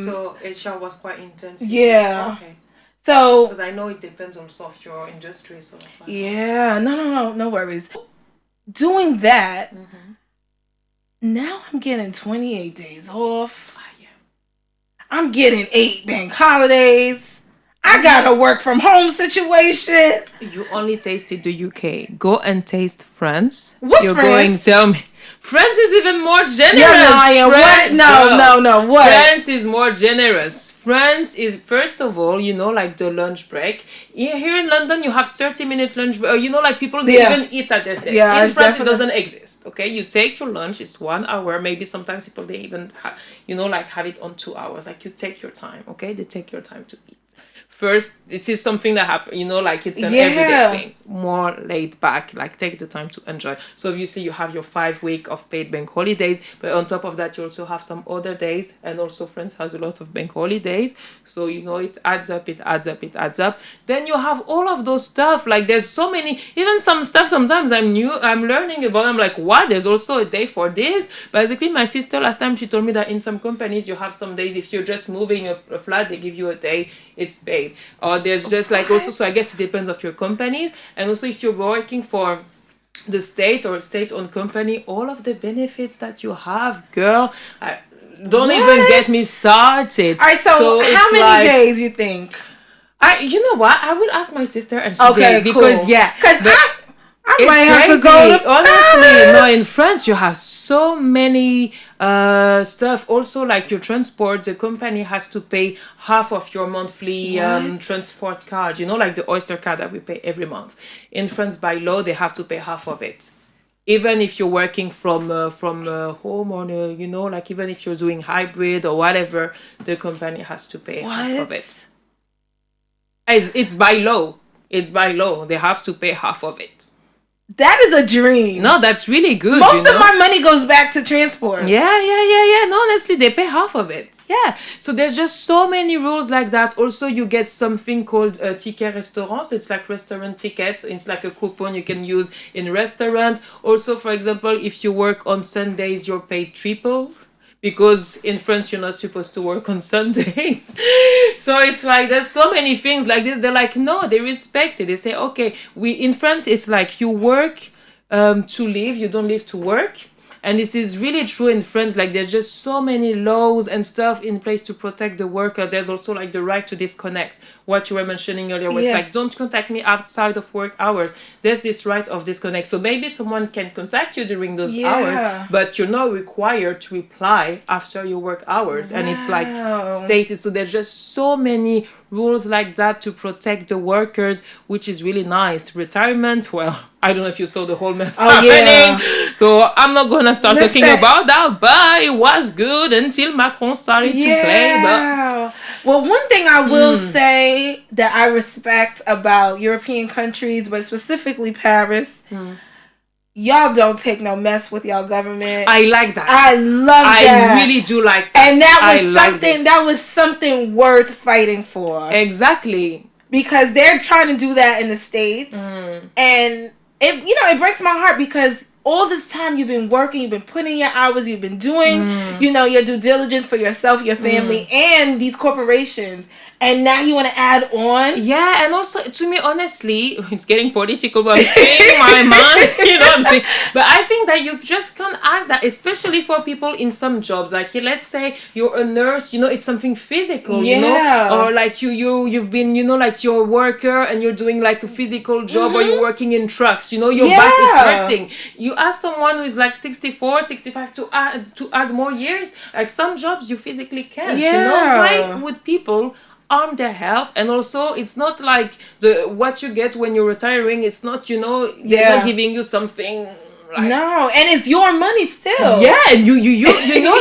so HR was quite intense. Yeah. Okay. So because I know it depends also of your industry, so that's why. Yeah. No worries. Doing that. Now I'm getting 28 days off. Yeah. I'm getting 8 bank holidays. I got a work from home situation. You only tasted the UK. Go and taste France. What's You're France? going to tell me. France is even more generous. You're lying. What? No. What? France is more generous. France is, first of all, like the lunch break. Here in London, you have 30-minute lunch break. Like people, they even eat at their desk. Yeah, in France, it doesn't exist. Okay? You take your lunch. It's 1 hour. Maybe sometimes people, they even, have it on 2 hours. Like, you take your time. Okay? They take your time to eat. First, this is something that happens, it's an everyday thing. More laid back, like take the time to enjoy. So obviously you have your 5 week of paid bank holidays, but on top of that you also have some other days, and also France has a lot of bank holidays. So it adds up. Then you have all of those stuff, like there's so many, even some stuff sometimes I'm learning about. I'm like, what? There's also a day for this. Basically, my sister last time, she told me that in some companies you have some days, if you're just moving a flat, they give you a day, it's paid. Or there's just like also, so I guess it depends of your companies. And also if you're working for the state or state-owned company, all of the benefits that you have, girl, don't even get me started. All right, so how many days you think? You know what? I will ask my sister and she gave, because cool. Because I might have to go to honestly, no, in France you have so many stuff. Also, like your transport, the company has to pay half of your monthly transport card. Like the Oyster card that we pay every month. In France, by law, they have to pay half of it. Even if you're working from home, or like even if you're doing hybrid or whatever, the company has to pay half of it. It's by law. It's by law. They have to pay half of it. That is a dream. No, that's really good. Most of my money goes back to transport. Yeah. No, honestly, they pay half of it. Yeah. So there's just so many rules like that. Also, you get something called ticket restaurant. So it's like restaurant tickets. It's like a coupon you can use in restaurant. Also, for example, if you work on Sundays, you're paid triple. Because in France, you're not supposed to work on Sundays. So it's like, there's so many things like this. They're like, no, they respect it. They say, okay, in France, it's like you work to live. You don't live to work. And this is really true in France. Like, there's just so many laws and stuff in place to protect the worker. There's also like the right to disconnect. What you were mentioning earlier was like, don't contact me outside of work hours. There's this right of disconnect. So maybe someone can contact you during those hours, but you're not required to reply after your work hours. And it's like stated. So there's just so many rules like that to protect the workers, which is really nice. Retirement, well, I don't know if you saw the whole mess happening. So I'm not going to start talking about that, but it was good until Macron started to play. But well, one thing I will say that I respect about European countries, but specifically Paris, y'all don't take no mess with y'all government. I like that. I love that. I really do like that. And that was something worth fighting for. Exactly. Because they're trying to do that in the States. And it breaks my heart because all this time you've been working, you've been putting your hours, you've been doing, your due diligence for yourself, your family, and these corporations. And now you want to add on? Yeah, and also, to me, honestly, it's getting political, but I'm saying my mind, what I'm saying? But I think that you just can't ask that, especially for people in some jobs. Like, let's say you're a nurse, it's something physical, or like you've been, like you're a worker and you're doing like a physical job, or you're working in trucks, your back is hurting. You ask someone who is like 64, 65 to add more years. Like some jobs you physically can't, Why would people harm their health? And also it's not like what you get when you're retiring. It's not, they're not giving you something like, no, and it's your money still. Yeah, and you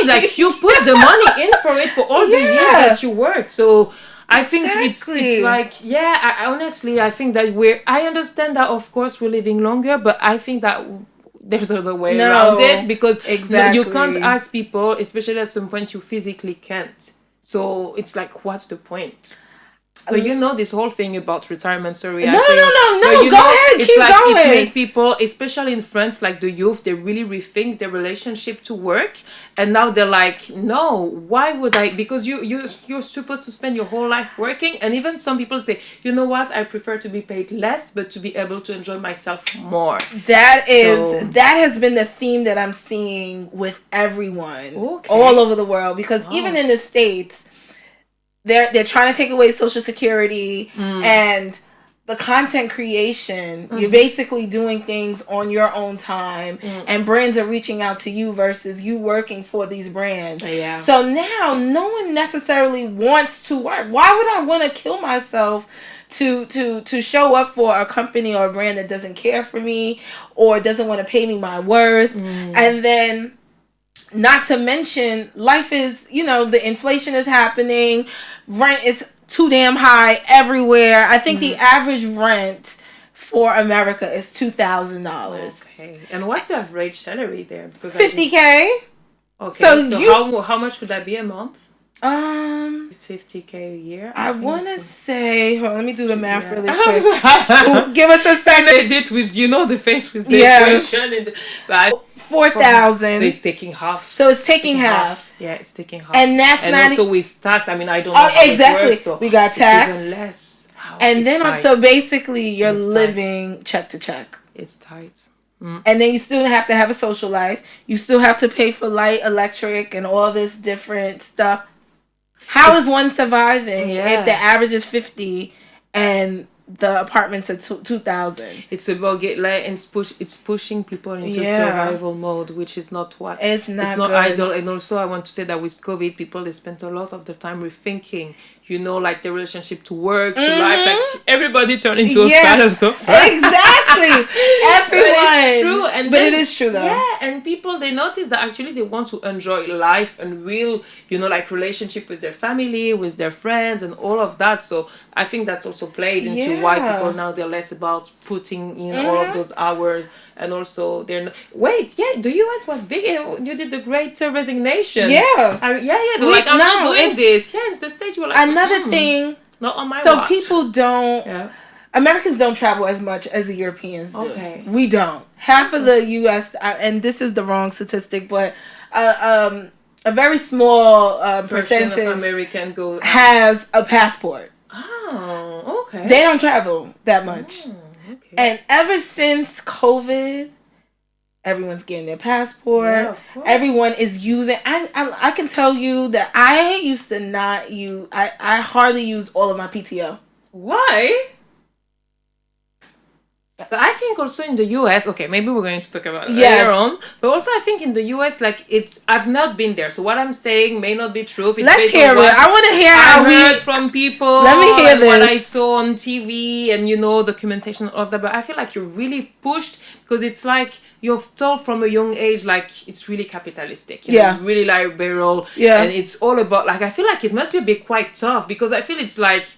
like you put the money in for it for all the years that you work. So I think it's like, I honestly, I think that I understand that of course we're living longer, but I think that there's another way around it, because you can't ask people, especially at some point you physically can't. So it's like, what's the point? But you know this whole thing about retirement, sorry. No. Go ahead, it's keep like going. It makes people, especially in France, like the youth, they really rethink their relationship to work, and now they're like, no, why would I? Because you're supposed to spend your whole life working, and even some people say, you know what, I prefer to be paid less, but to be able to enjoy myself more. That has been the theme that I'm seeing with everyone all over the world, because even in the States, they're trying to take away Social Security and the content creation. You're basically doing things on your own time, and brands are reaching out to you versus you working for these brands. Yeah. So now no one necessarily wants to work. Why would I want to kill myself to show up for a company or a brand that doesn't care for me or doesn't want to pay me my worth? And then, not to mention, life is, the inflation is happening. Rent is too damn high everywhere. I think the average rent for America is $2,000. Okay. And what's the average salary there? Because $50K. Okay. So how much would that be a month? It's $50K a year. I want to say, hold on, let me do the math really quick. Give us a second. I did with, the face with the equation. 4,000. So it's taking half. So it's taking half. Yeah, it's taking half. And that's and not... also with tax, I don't know how exactly. it works, so we got tax. It's even less. And then, so basically, you're living check to check. It's tight. And then you still have to have a social life. You still have to pay for light, electric, and all this different stuff. How is one surviving if the average is 50 and the apartments are 2,000? It's about it's pushing people into survival mode, which is not what it's not ideal. And also, I want to say that with COVID, people, they spent a lot of the time rethinking, like the relationship to work, to life. Like everybody turned into a philosopher. Exactly. Everyone. But it's true. But it is true though. Yeah, and people, they notice that actually they want to enjoy life and real, like relationship with their family, with their friends, and all of that. So I think that's also played into why people now, they're less about putting in all of those hours. And also, the US was big. You did the Great Resignation. Yeah. They're like, I'm not doing this. Yeah, it's the stage you're like, another thing. Not on my So watch. people don't... Yeah. Americans don't travel as much as the Europeans do. Okay. We don't. Half of the US, and this is the wrong statistic, but a very small percentage of American has a passport. Oh, okay. They don't travel that much. Okay. And ever since COVID, everyone's getting their passport. Yeah, of course. Everyone is using... I can tell you that I used to not use... I hardly use all of my PTO. Why? But I think also in the US, okay, maybe we're going to talk about it later on. But also I think in the US, like I've not been there, so what I'm saying may not be true. Let's hear it. I want to hear how I heard from people. Let me hear this. What I saw on TV and documentation of that. But I feel like you're really pushed because it's like you're told from a young age, like it's really capitalistic. Really liberal. Yeah. And it's all about like I feel like it must be a bit quite tough because I feel it's like.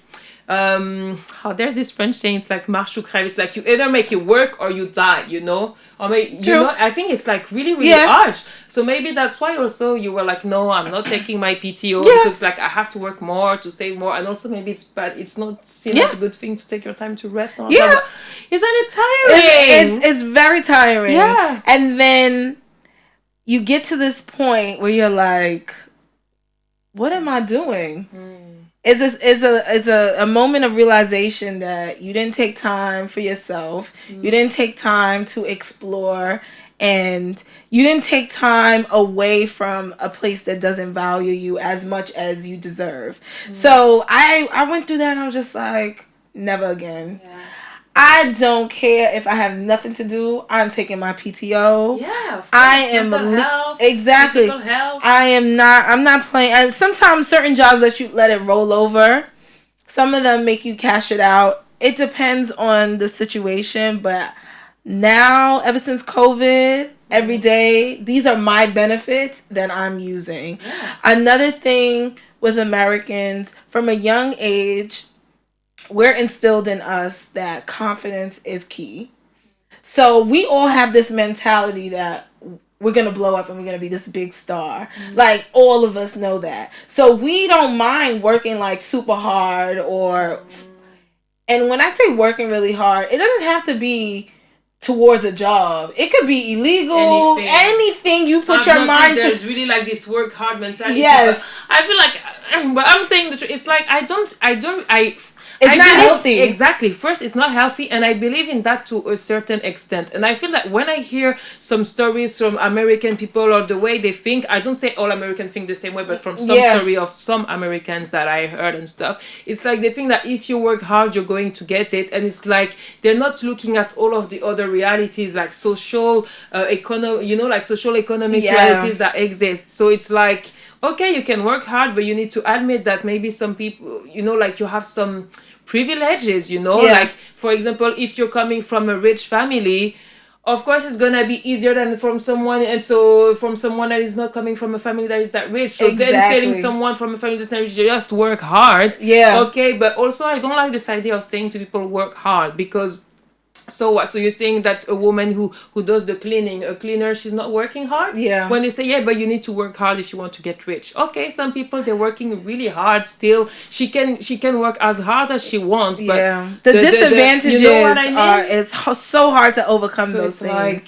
There's this French saying, it's like marche ou crève. It's like you either make it work or you die, or maybe, I think it's like really, really harsh. So maybe that's why also you were like, no, I'm not taking my PTO because like I have to work more to save more, and also maybe it's bad. It's not seen as a good thing to take your time to rest on. Isn't it tiring? It's very tiring. Yeah. And then you get to this point where you're like, what am I doing? It's a moment of realization that you didn't take time for yourself. You didn't take time to explore, and you didn't take time away from a place that doesn't value you as much as you deserve. So I went through that and I was just like, never again. Yeah. I don't care if I have nothing to do. I'm taking my PTO. Yeah, of course. I am exactly. Physical health. I'm not playing. And sometimes certain jobs let you let it roll over. Some of them make you cash it out. It depends on the situation. But now, ever since COVID, every day, these are my benefits that I'm using. Yeah. Another thing with Americans, from a young age, we're instilled in us that confidence is key. So we all have this mentality that we're going to blow up and we're going to be this big star. Mm-hmm. Like, all of us know that. So we don't mind working like super hard and when I say working really hard, it doesn't have to be towards a job. It could be illegal. Anything you put your mind to. There's really like this work hard mentality. Yes. I feel like, but I'm saying the truth. It's like It's not healthy. Exactly. First, it's not healthy, and I believe in that to a certain extent. And I feel that when I hear some stories from American people or the way they think, I don't say all Americans think the same way, but from some story of some Americans that I heard and stuff, it's like they think that if you work hard, you're going to get it. And it's like they're not looking at all of the other realities, like social social economic realities that exist. So it's like, okay, you can work hard, but you need to admit that maybe some people, like you have some privileges, like, for example, if you're coming from a rich family, of course it's gonna be easier than from someone that is not coming from a family that is that rich. So then telling someone from a family that's not rich, just work hard. Okay, but also I don't like this idea of saying to people work hard, because so what? So you're saying that a woman who does the cleaning, a cleaner, she's not working hard? Yeah. When they say, but you need to work hard if you want to get rich. Okay, some people, they're working really hard still. She can work as hard as she wants, but the disadvantages is so hard to overcome those things. Like,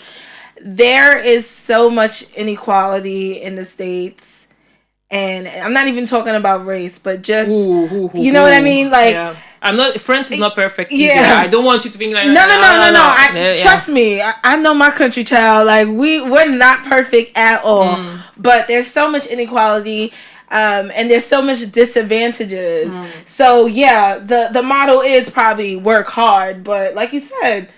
there is so much inequality in the States, and I'm not even talking about race, but just, you know what I mean? Like, I'm not. France is not perfect. I don't want you to think like no. Trust me, I know my country, child. Like, we're not perfect at all, but there's so much inequality, and there's so much disadvantages. So the model is probably work hard, but like you said,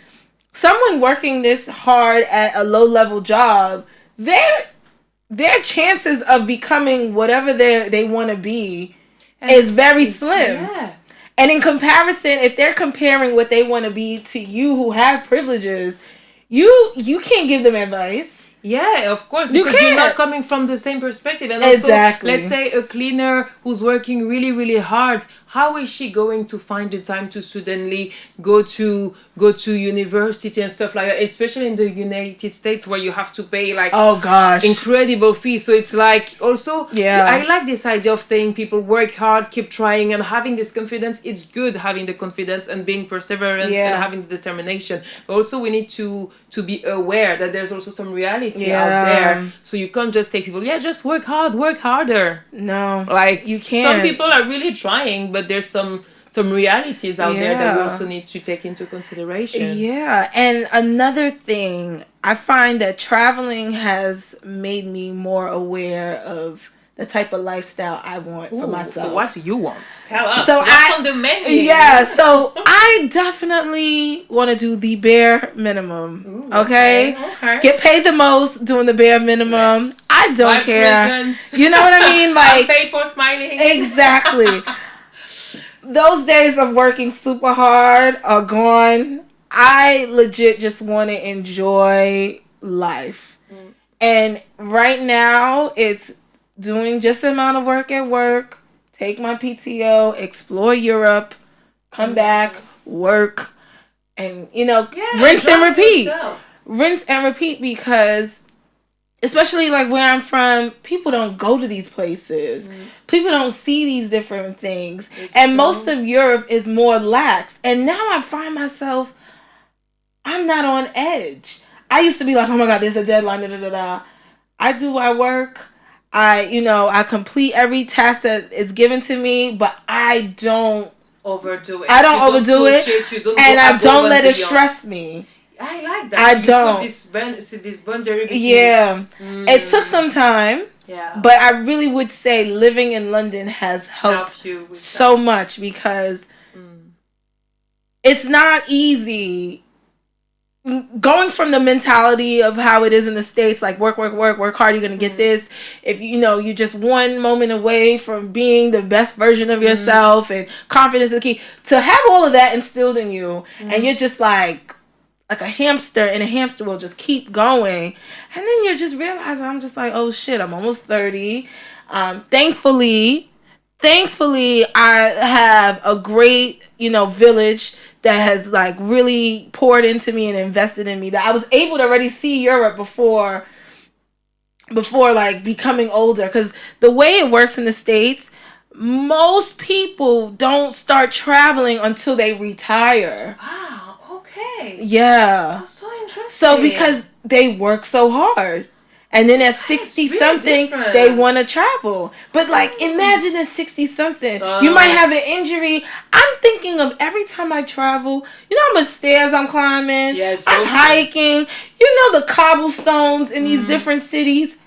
someone working this hard at a low level job, their chances of becoming whatever they want to be is very slim. Yeah. And in comparison, if they're comparing what they want to be to you who have privileges, you can't give them advice. Yeah, of course, because you're not coming from the same perspective. And also, let's say a cleaner who's working really, really hard, how is she going to find the time to suddenly go to university and stuff like that, especially in the United States where you have to pay like incredible fees. So it's like, also I like this idea of saying people work hard, keep trying, and having this confidence. It's good having the confidence and being perseverant and having the determination, but also we need to be aware that there's also some reality out there. So you can't just take people, just work hard, work harder. No, like, you can't. Some people are really trying, but there's some realities out there that we also need to take into consideration. Yeah, and another thing, I find that traveling has made me more aware of the type of lifestyle I want for myself. So what do you want? Tell us. So what's on the menu? Yeah, so I definitely want to do the bare minimum. Okay? Get paid the most doing the bare minimum. Yes. I don't care. Presents. You know what I mean? Like, I'm paid for smiling. Exactly. Those days of working super hard are gone. I legit just want to enjoy life. And right now, it's doing just the amount of work at work, take my PTO, explore Europe, come back, work, and, rinse and repeat. Rinse and repeat, because especially like where I'm from, people don't go to these places. People don't see these different things. Most of Europe is more lax. And now I find myself, I'm not on edge. I used to be like, oh my God, there's a deadline, I work. I complete every task that is given to me, but I don't overdo it. I don't overdo it. And I don't let it stress me. I like that. I don't. Put this boundary between. Yeah. It took some time. Yeah. But I really would say living in London has helped you so much, because it's not easy. Going from the mentality of how it is in the States, like work hard, you're going to get this. If you're just one moment away from being the best version of yourself, and confidence is the key, to have all of that instilled in you, and you're just like a hamster, and a hamster will just keep going. And then you're just realizing, I'm just like, oh shit, I'm almost 30. Thankfully, I have a great, village that has like really poured into me and invested in me, that I was able to already see Europe before before like becoming older, because the way it works in the States, most people don't start traveling until they retire. Wow. Okay. Yeah. That's so interesting. So because they work so hard. And then at 60 something, they want to travel. But like, imagine at 60 something, you might have an injury. I'm thinking of every time I travel, you know how much stairs I'm climbing, I'm hiking, you know the cobblestones in these different cities.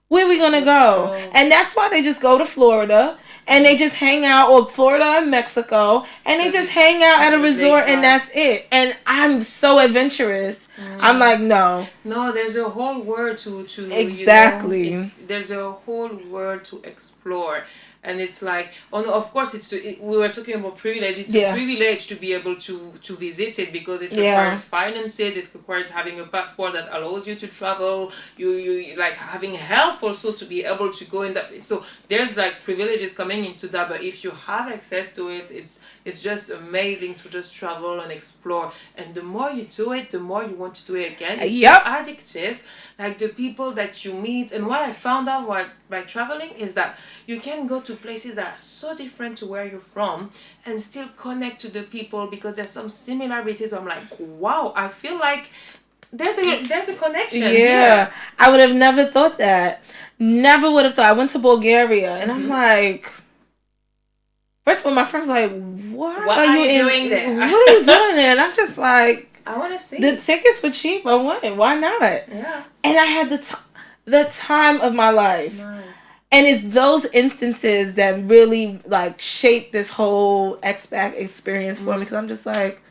Where are we going to go? And that's why they just go to Florida. And they just hang out, or Florida and Mexico, and they just hang out at a resort, and that's it. And I'm so adventurous. I'm like, no. No, there's a whole world to exactly. You know, there's a whole world to explore. And it's like, of course, we were talking about privilege. It's a privilege to be able to visit it, because it requires finances. It requires having a passport that allows you to travel. You like having health also to be able to go in that. So there's like privileges coming into that. But if you have access to it, it's just amazing to just travel and explore. And the more you do it, the more you want to do it again. It's so addictive. Like the people that you meet, and what I found out by traveling is that you can go to places that are so different to where you're from and still connect to the people, because there's some similarities. I'm like, wow, I feel like there's a connection. Yeah. I would have never thought that. Never would have thought. I went to Bulgaria, and I'm like, first of all, my friend's like, what are you doing there? What are you doing there? And I'm just like, I want to see. The tickets were cheap. I went. Why not? Yeah. And I had the time of my life. Nice. And it's those instances that really like shape this whole Xpat experience for me, because I'm just like,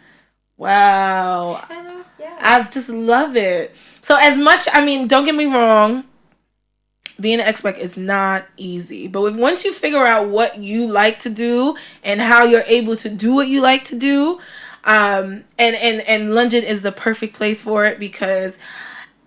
wow. I just love it. So as much, I mean, don't get me wrong, being an Xpat is not easy. But once you figure out what you like to do and how you're able to do what you like to do, and London is the perfect place for it, because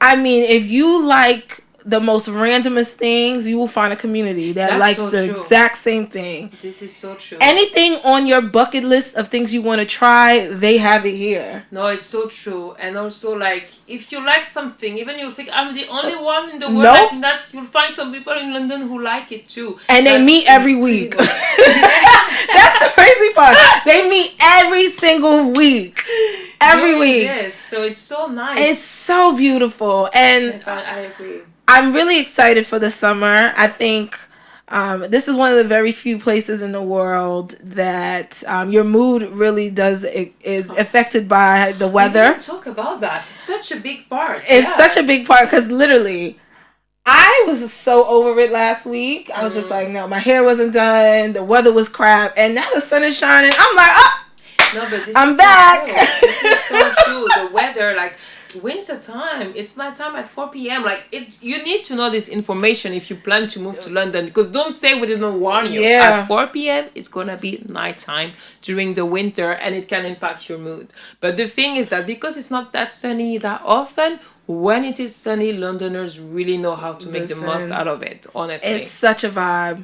I mean, if you like the most randomest things, you will find a community that likes so the exact same thing. This is so true. Anything on your bucket list of things you want to try, they have it here. No, it's so true. And also, like, if you like something, even you think I'm the only one in the world like that, you'll find some people in London who like it too. And they meet every week. That's the crazy part. They meet every single week. Every week. Yes, so it's so nice. It's so beautiful. And I agree. I'm really excited for the summer. I think this is one of the very few places in the world that your mood really is affected by the weather. We didn't talk about that. It's such a big part. It's such a big part, because literally, I was so over it last week. I was just like, no, my hair wasn't done. The weather was crap. And now the sun is shining. I'm like, no, but I'm back. So this is so true. The weather, like, winter time, it's nighttime at 4 p.m. Like, you need to know this information if you plan to move to London, because don't say we didn't warn you. At 4 p.m. it's gonna be nighttime during the winter, and it can impact your mood. But the thing is that because it's not that sunny that often, when it is sunny, Londoners really know how to make the most out of it, honestly. It's such a vibe.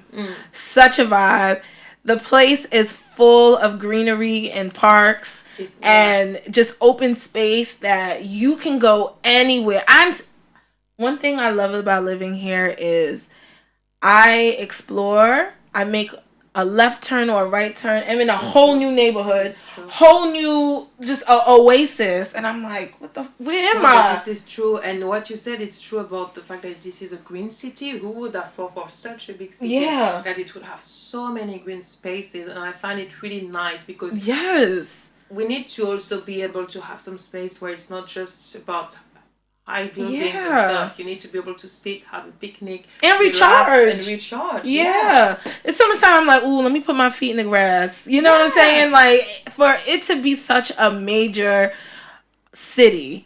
Such a vibe. The place is full of greenery and parks. And just open space that you can go anywhere. One thing I love about living here is I explore. I make a left turn or a right turn. I'm in a whole new neighborhood, whole new just a oasis, and I'm like, where am I? This is true, and what you said is true about the fact that this is a green city. Who would have thought for such a big city that it would have so many green spaces? And I find it really nice, because we need to also be able to have some space where it's not just about high buildings and stuff. You need to be able to sit, have a picnic, and recharge. Yeah. It's summertime. I'm like, ooh, let me put my feet in the grass. You know what I'm saying? Like, for it to be such a major city,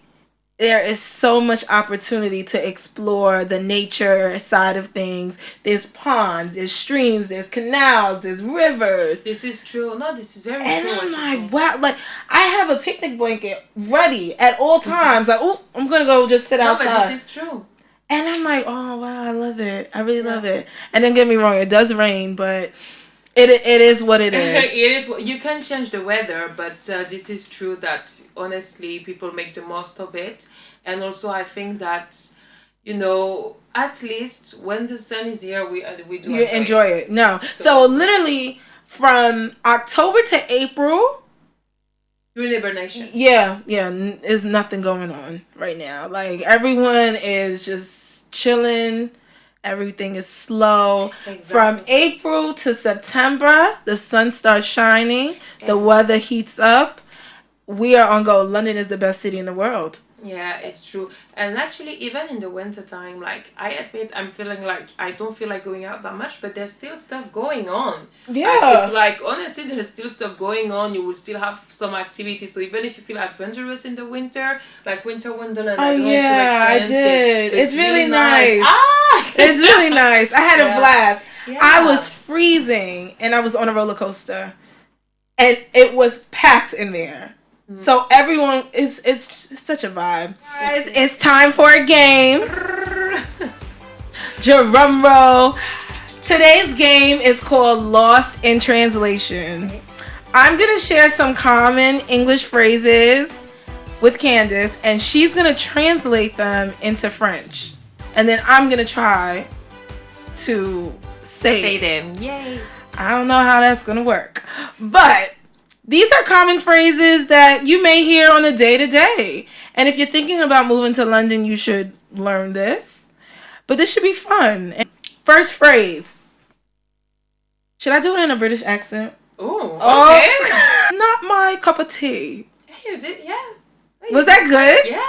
there is so much opportunity to explore the nature side of things. There's ponds, there's streams, there's canals, there's rivers. This is true. No, this is very true. And I'm like, wow. Like, I have a picnic blanket ready at all times. Like, oh, I'm going to go just sit outside. But this is true. And I'm like, oh, wow, I love it. I really love it. And don't get me wrong, it does rain, but it is what it is. It is. You can change the weather, but this is true that honestly people make the most of it. And also I think that, you know, at least when the sun is here, we do enjoy it. No, so literally from October to April. You're in hibernation. Yeah, there's nothing going on right now. Like everyone is just chilling. Everything is slow. Exactly. From April to September, the sun starts shining. The weather heats up. We are on go. London is the best city in the world. Yeah, it's true. And actually, even in the winter time, like, I admit I'm feeling like I don't feel like going out that much, but there's still stuff going on. Yeah. Like, it's like, honestly, there's still stuff going on. You will still have some activity. So even if you feel adventurous in the winter, like Winter Wonderland, I did. It's really nice. It's really nice. I had a blast. Yeah. I was freezing, and I was on a roller coaster, and it was packed in there. So everyone it's such a vibe. Guys, it's time for a game. Drum roll. Today's game is called Lost in Translation. I'm gonna share some common English phrases with Candace, and she's gonna translate them into French. And then I'm gonna try to say them. Yay. I don't know how that's gonna work. But these are common phrases that you may hear on a day-to-day. And if you're thinking about moving to London, you should learn this. But this should be fun. First phrase. Should I do it in a British accent? Ooh, okay. Not my cup of tea. You did, yeah. Was that good? Yeah.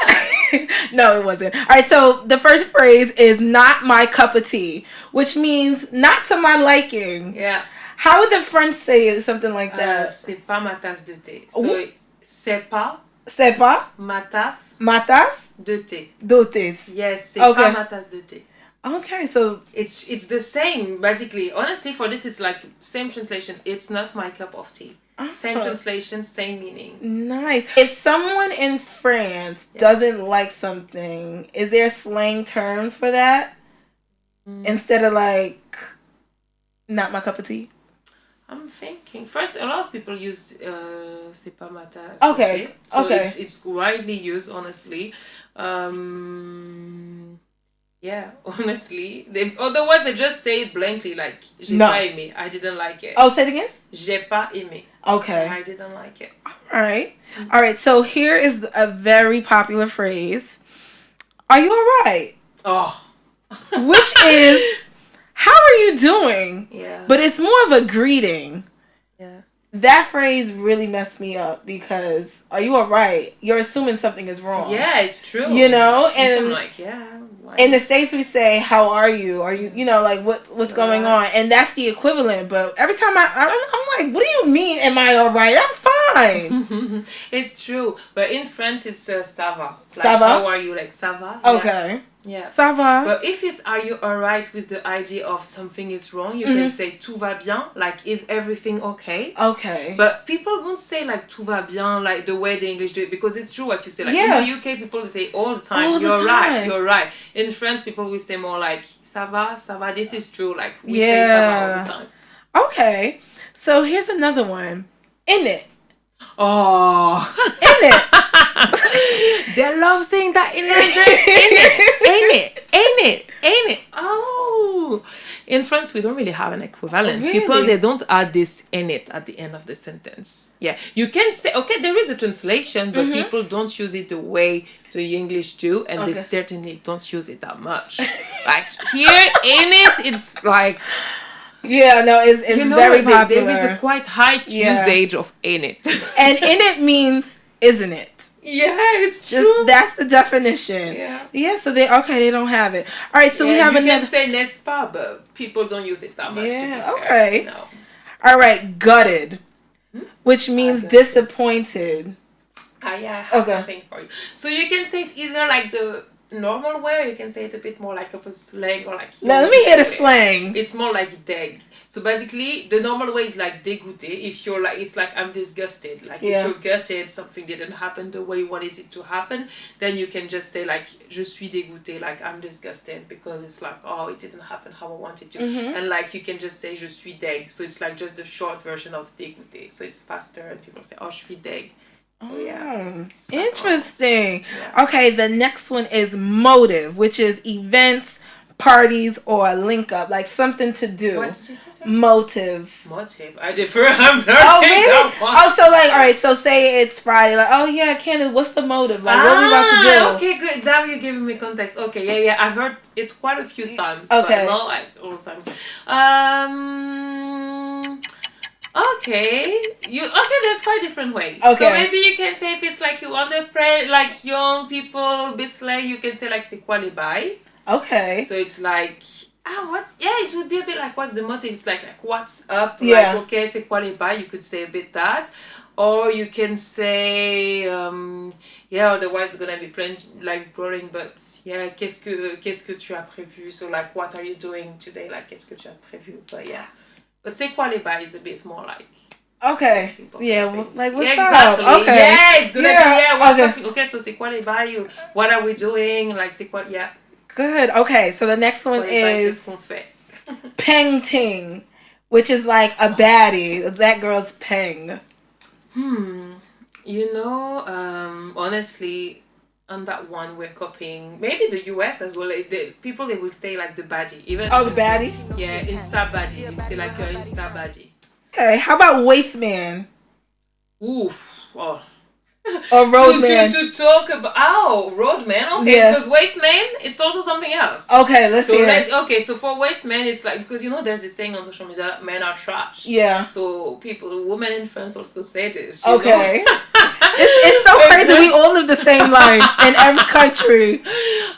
No, it wasn't. All right, so the first phrase is not my cup of tea, which means not to my liking. Yeah. How would the French say it? Something like that. C'est pas ma tasse de thé. So, c'est pas ma tasse de thé. Yes, c'est pas ma tasse de thé. Okay, so it's the same basically. Honestly, for this it's like same translation. It's not my cup of tea. Same translation, same meaning. Nice. If someone in France doesn't like something, is there a slang term for that? Instead of like not my cup of tea? I'm thinking. First, a lot of people use c'est pas ma tasse. Okay. So it's widely used, honestly. Yeah, honestly. Otherwise, they just say it blankly, like, j'ai pas aimé. I didn't like it. Oh, say it again? J'ai pas aimé. Okay. I didn't like it. All right. All right, so here is a very popular phrase. Are you all right? Oh. Which is, how are you doing? Yeah. But it's more of a greeting. Yeah. That phrase really messed me up because, are you all right? You're assuming something is wrong. Yeah, it's true. You know? And I'm like, yeah. In the States, we say, how are you? Are you, like, what's going on? And that's the equivalent. But every time I'm like, what do you mean, am I all right? I'm fine. It's true. But in France, it's ça va. Like, ça va? How are you? Like, ça va? Okay. Yeah. Ça va. But if it's are you alright with the idea of something is wrong, you can say tout va bien, like is everything okay? Okay. But people won't say like tout va bien like the way the English do it because it's true what you say. Like in the UK, people say all the time, you're right. In France, people will say more like ça va. This is true. Like we say ça va all the time. Okay. So here's another one. In it. Oh. In it. They love saying that in it. Oh. In France, we don't really have an equivalent. Really? People, they don't add this in it at the end of the sentence. Yeah. You can say, okay, there is a translation, but people don't use it the way the English do, and they certainly don't use it that much. Like here, in it, it's like... Yeah, no, it's very popular. There is a quite high usage of in it. And in it means isn't it? Yeah, it's true. That's the definition. Yeah, so they don't have it. All right, so we have you another. You can say n'est-ce pas, but people don't use it that much. Yeah, okay. No. All right, gutted, which means disappointed. I have something for you. So you can say it either like the normal way, or you can say it a bit more like a slang or like. Now let me hear the slang. It's more like deg. So basically, the normal way is like dégoûté. If you're like, it's like I'm disgusted. Like if you're gutted, something didn't happen the way you wanted it to happen, then you can just say like je suis dégoûté, like I'm disgusted because it's like it didn't happen how I wanted to, and like you can just say je suis deg. So it's like just the short version of dégoûté. So it's faster, and people say je suis deg. So interesting. Okay, the next one is motive, which is events, parties or a link up, like something to do. What did you say? Motive. I differ. I'm not. Oh really? Oh, so like, all right. So say it's Friday. Like, oh yeah, Candace, what's the motive? Like, what are we about to do? Okay, good. Now you're giving me context. Okay, yeah. I heard it quite a few times. Okay. But not like all the time. Okay. There's 5 different ways. Okay. So maybe you can say if it's like you want the friend, like young people, bisley, you can say like c'est quoi les bails. Okay. So it's like it would be a bit like what's the motive? It's like what's up? Yeah. Like okay, c'est quoi les bails? You could say a bit that. Or you can say otherwise it's gonna be plain like boring, but yeah, qu'est-ce que tu as prévu? So like what are you doing today? Like qu'est-ce que tu as prévu? But yeah. But c'est quoi les bails is a bit more like okay. Yeah, like what's exactly. up? Okay. Yeah, it's gonna be what's okay. up? Okay, so c'est quoi les bails? What are we doing? Like c'est quoi? Yeah. Good. Okay, so the next one is peng ting, which is like a baddie. That girl's peng. Honestly, on that one we're copying maybe the US as well. Like, people they will say like the baddie. Even the baddie. Yeah, Insta baddie. You say like your Insta baddie. Okay, how about waste man? Oof. Oh. Or roadman. To talk about roadman, okay, because waste man, it's also something else. Okay, let's see it. Okay, so for waste man, it's like, because there's this saying on social media, men are trash. Yeah. So women in France also say this. Okay. It's so crazy. We all live the same life in every country.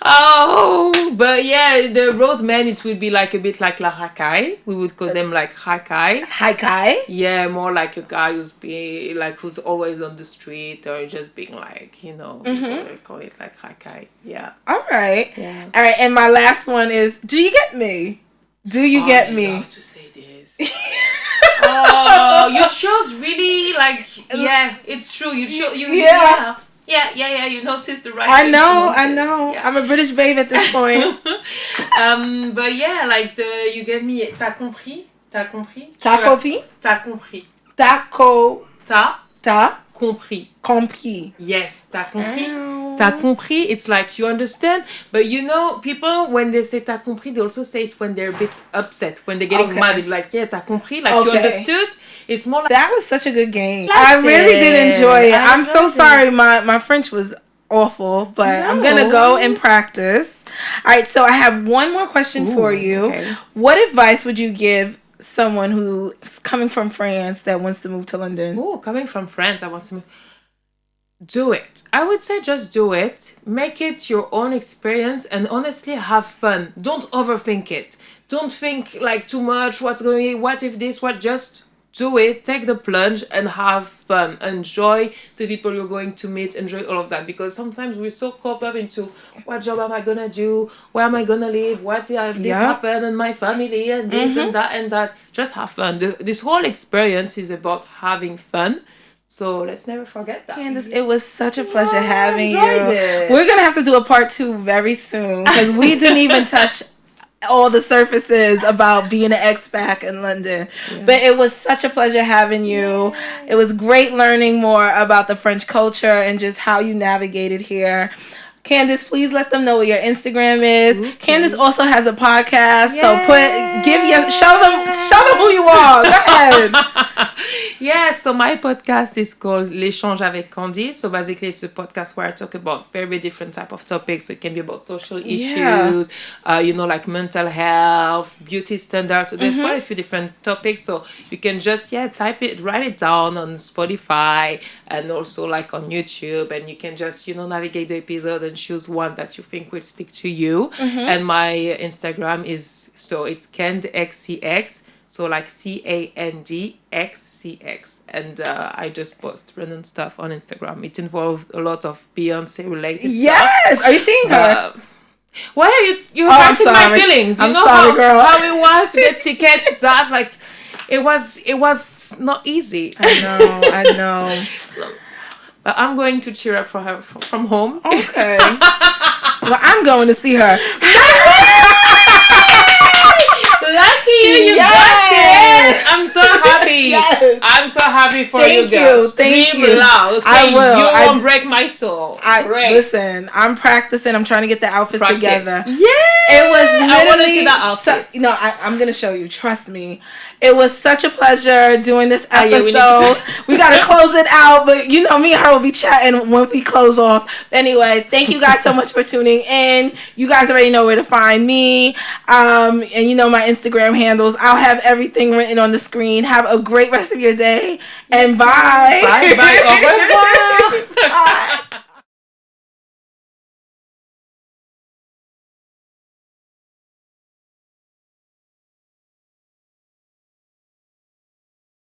Oh, but yeah, the roadman, it would be like a bit like la racaille. We would call them like racaille. Racaille? Yeah, more like a guy who's always on the street or just being like, people call it like racaille. Yeah. All right. Yeah. All right, and my last one is, do you get me? Do you get me? I love to say this. Oh, you chose really like, yeah, it's true. Yeah. You noticed the right I know. Yeah. I'm a British babe at this point. But yeah, like you get me. T'as compris? T'as compris? T'as compris. Yes, t'as compris. T'as compris. It's like you understand. But people when they say t'as compris, they also say it when they're a bit upset, when they're getting mad. They're like, yeah, t'as compris. Like you understood. It's more like that was such a good game. I really did enjoy it. I'm so sorry. My French was awful, but I'm gonna go and practice. All right, so I have one more question for you. Okay. What advice would you give someone who's coming from France that wants to move to London? Oh, coming from France, I want to move. Do it. I would say just do it. Make it your own experience and honestly have fun. Don't overthink it. Don't think like too much. What if this, just do it, take the plunge and have fun. Enjoy the people you're going to meet, enjoy all of that, because sometimes we're so caught up into what job am I gonna do, where am I gonna live, what if this happened in my family and this and that. Just have fun. This whole experience is about having fun. So let's never forget that. Candace, it was such a pleasure having you. We're gonna have to do a part 2 very soon because we didn't even touch all the surfaces about being an expat in London. Yeah. But it was such a pleasure having you. Yay. It was great learning more about the French culture and just how you navigated here. Candace, please let them know what your Instagram is. Okay. Candace also has a podcast, so show them who you are. Go ahead. Yeah, so my podcast is called Xchange avec Candace. So basically, it's a podcast where I talk about very different type of topics. So it can be about social issues, like mental health, beauty standards. So there's quite a few different topics. So you can just type it, write it down on Spotify and also like on YouTube, and you can just navigate the episode and choose one that you think will speak to you. And my Instagram is it's CandXCX. So like CANDXCX, and I just post random stuff on Instagram. It involved a lot of Beyonce related stuff. Yes, are you seeing her? Why are you hurting my feelings? I'm sorry, girl. How it was to get tickets, that like it was not easy. I know. But I'm going to cheer up for her from home. Okay. Well, I'm going to see her. Lucky you got it. I'm so happy. Yes. I'm so happy for you girls. Thank you. Scream loud. Okay? I will. You won't break my soul. Listen, I'm practicing. I'm trying to get the outfits together. Yeah. It was literally. I want to see that outfit. I'm gonna show you. Trust me. It was such a pleasure doing this episode. We gotta close it out, but me and her will be chatting when we close off. Anyway, thank you guys so much for tuning in. You guys already know where to find me, and my Instagram handles. I'll have everything written on the screen. Have a great rest of your day, and bye. Bye.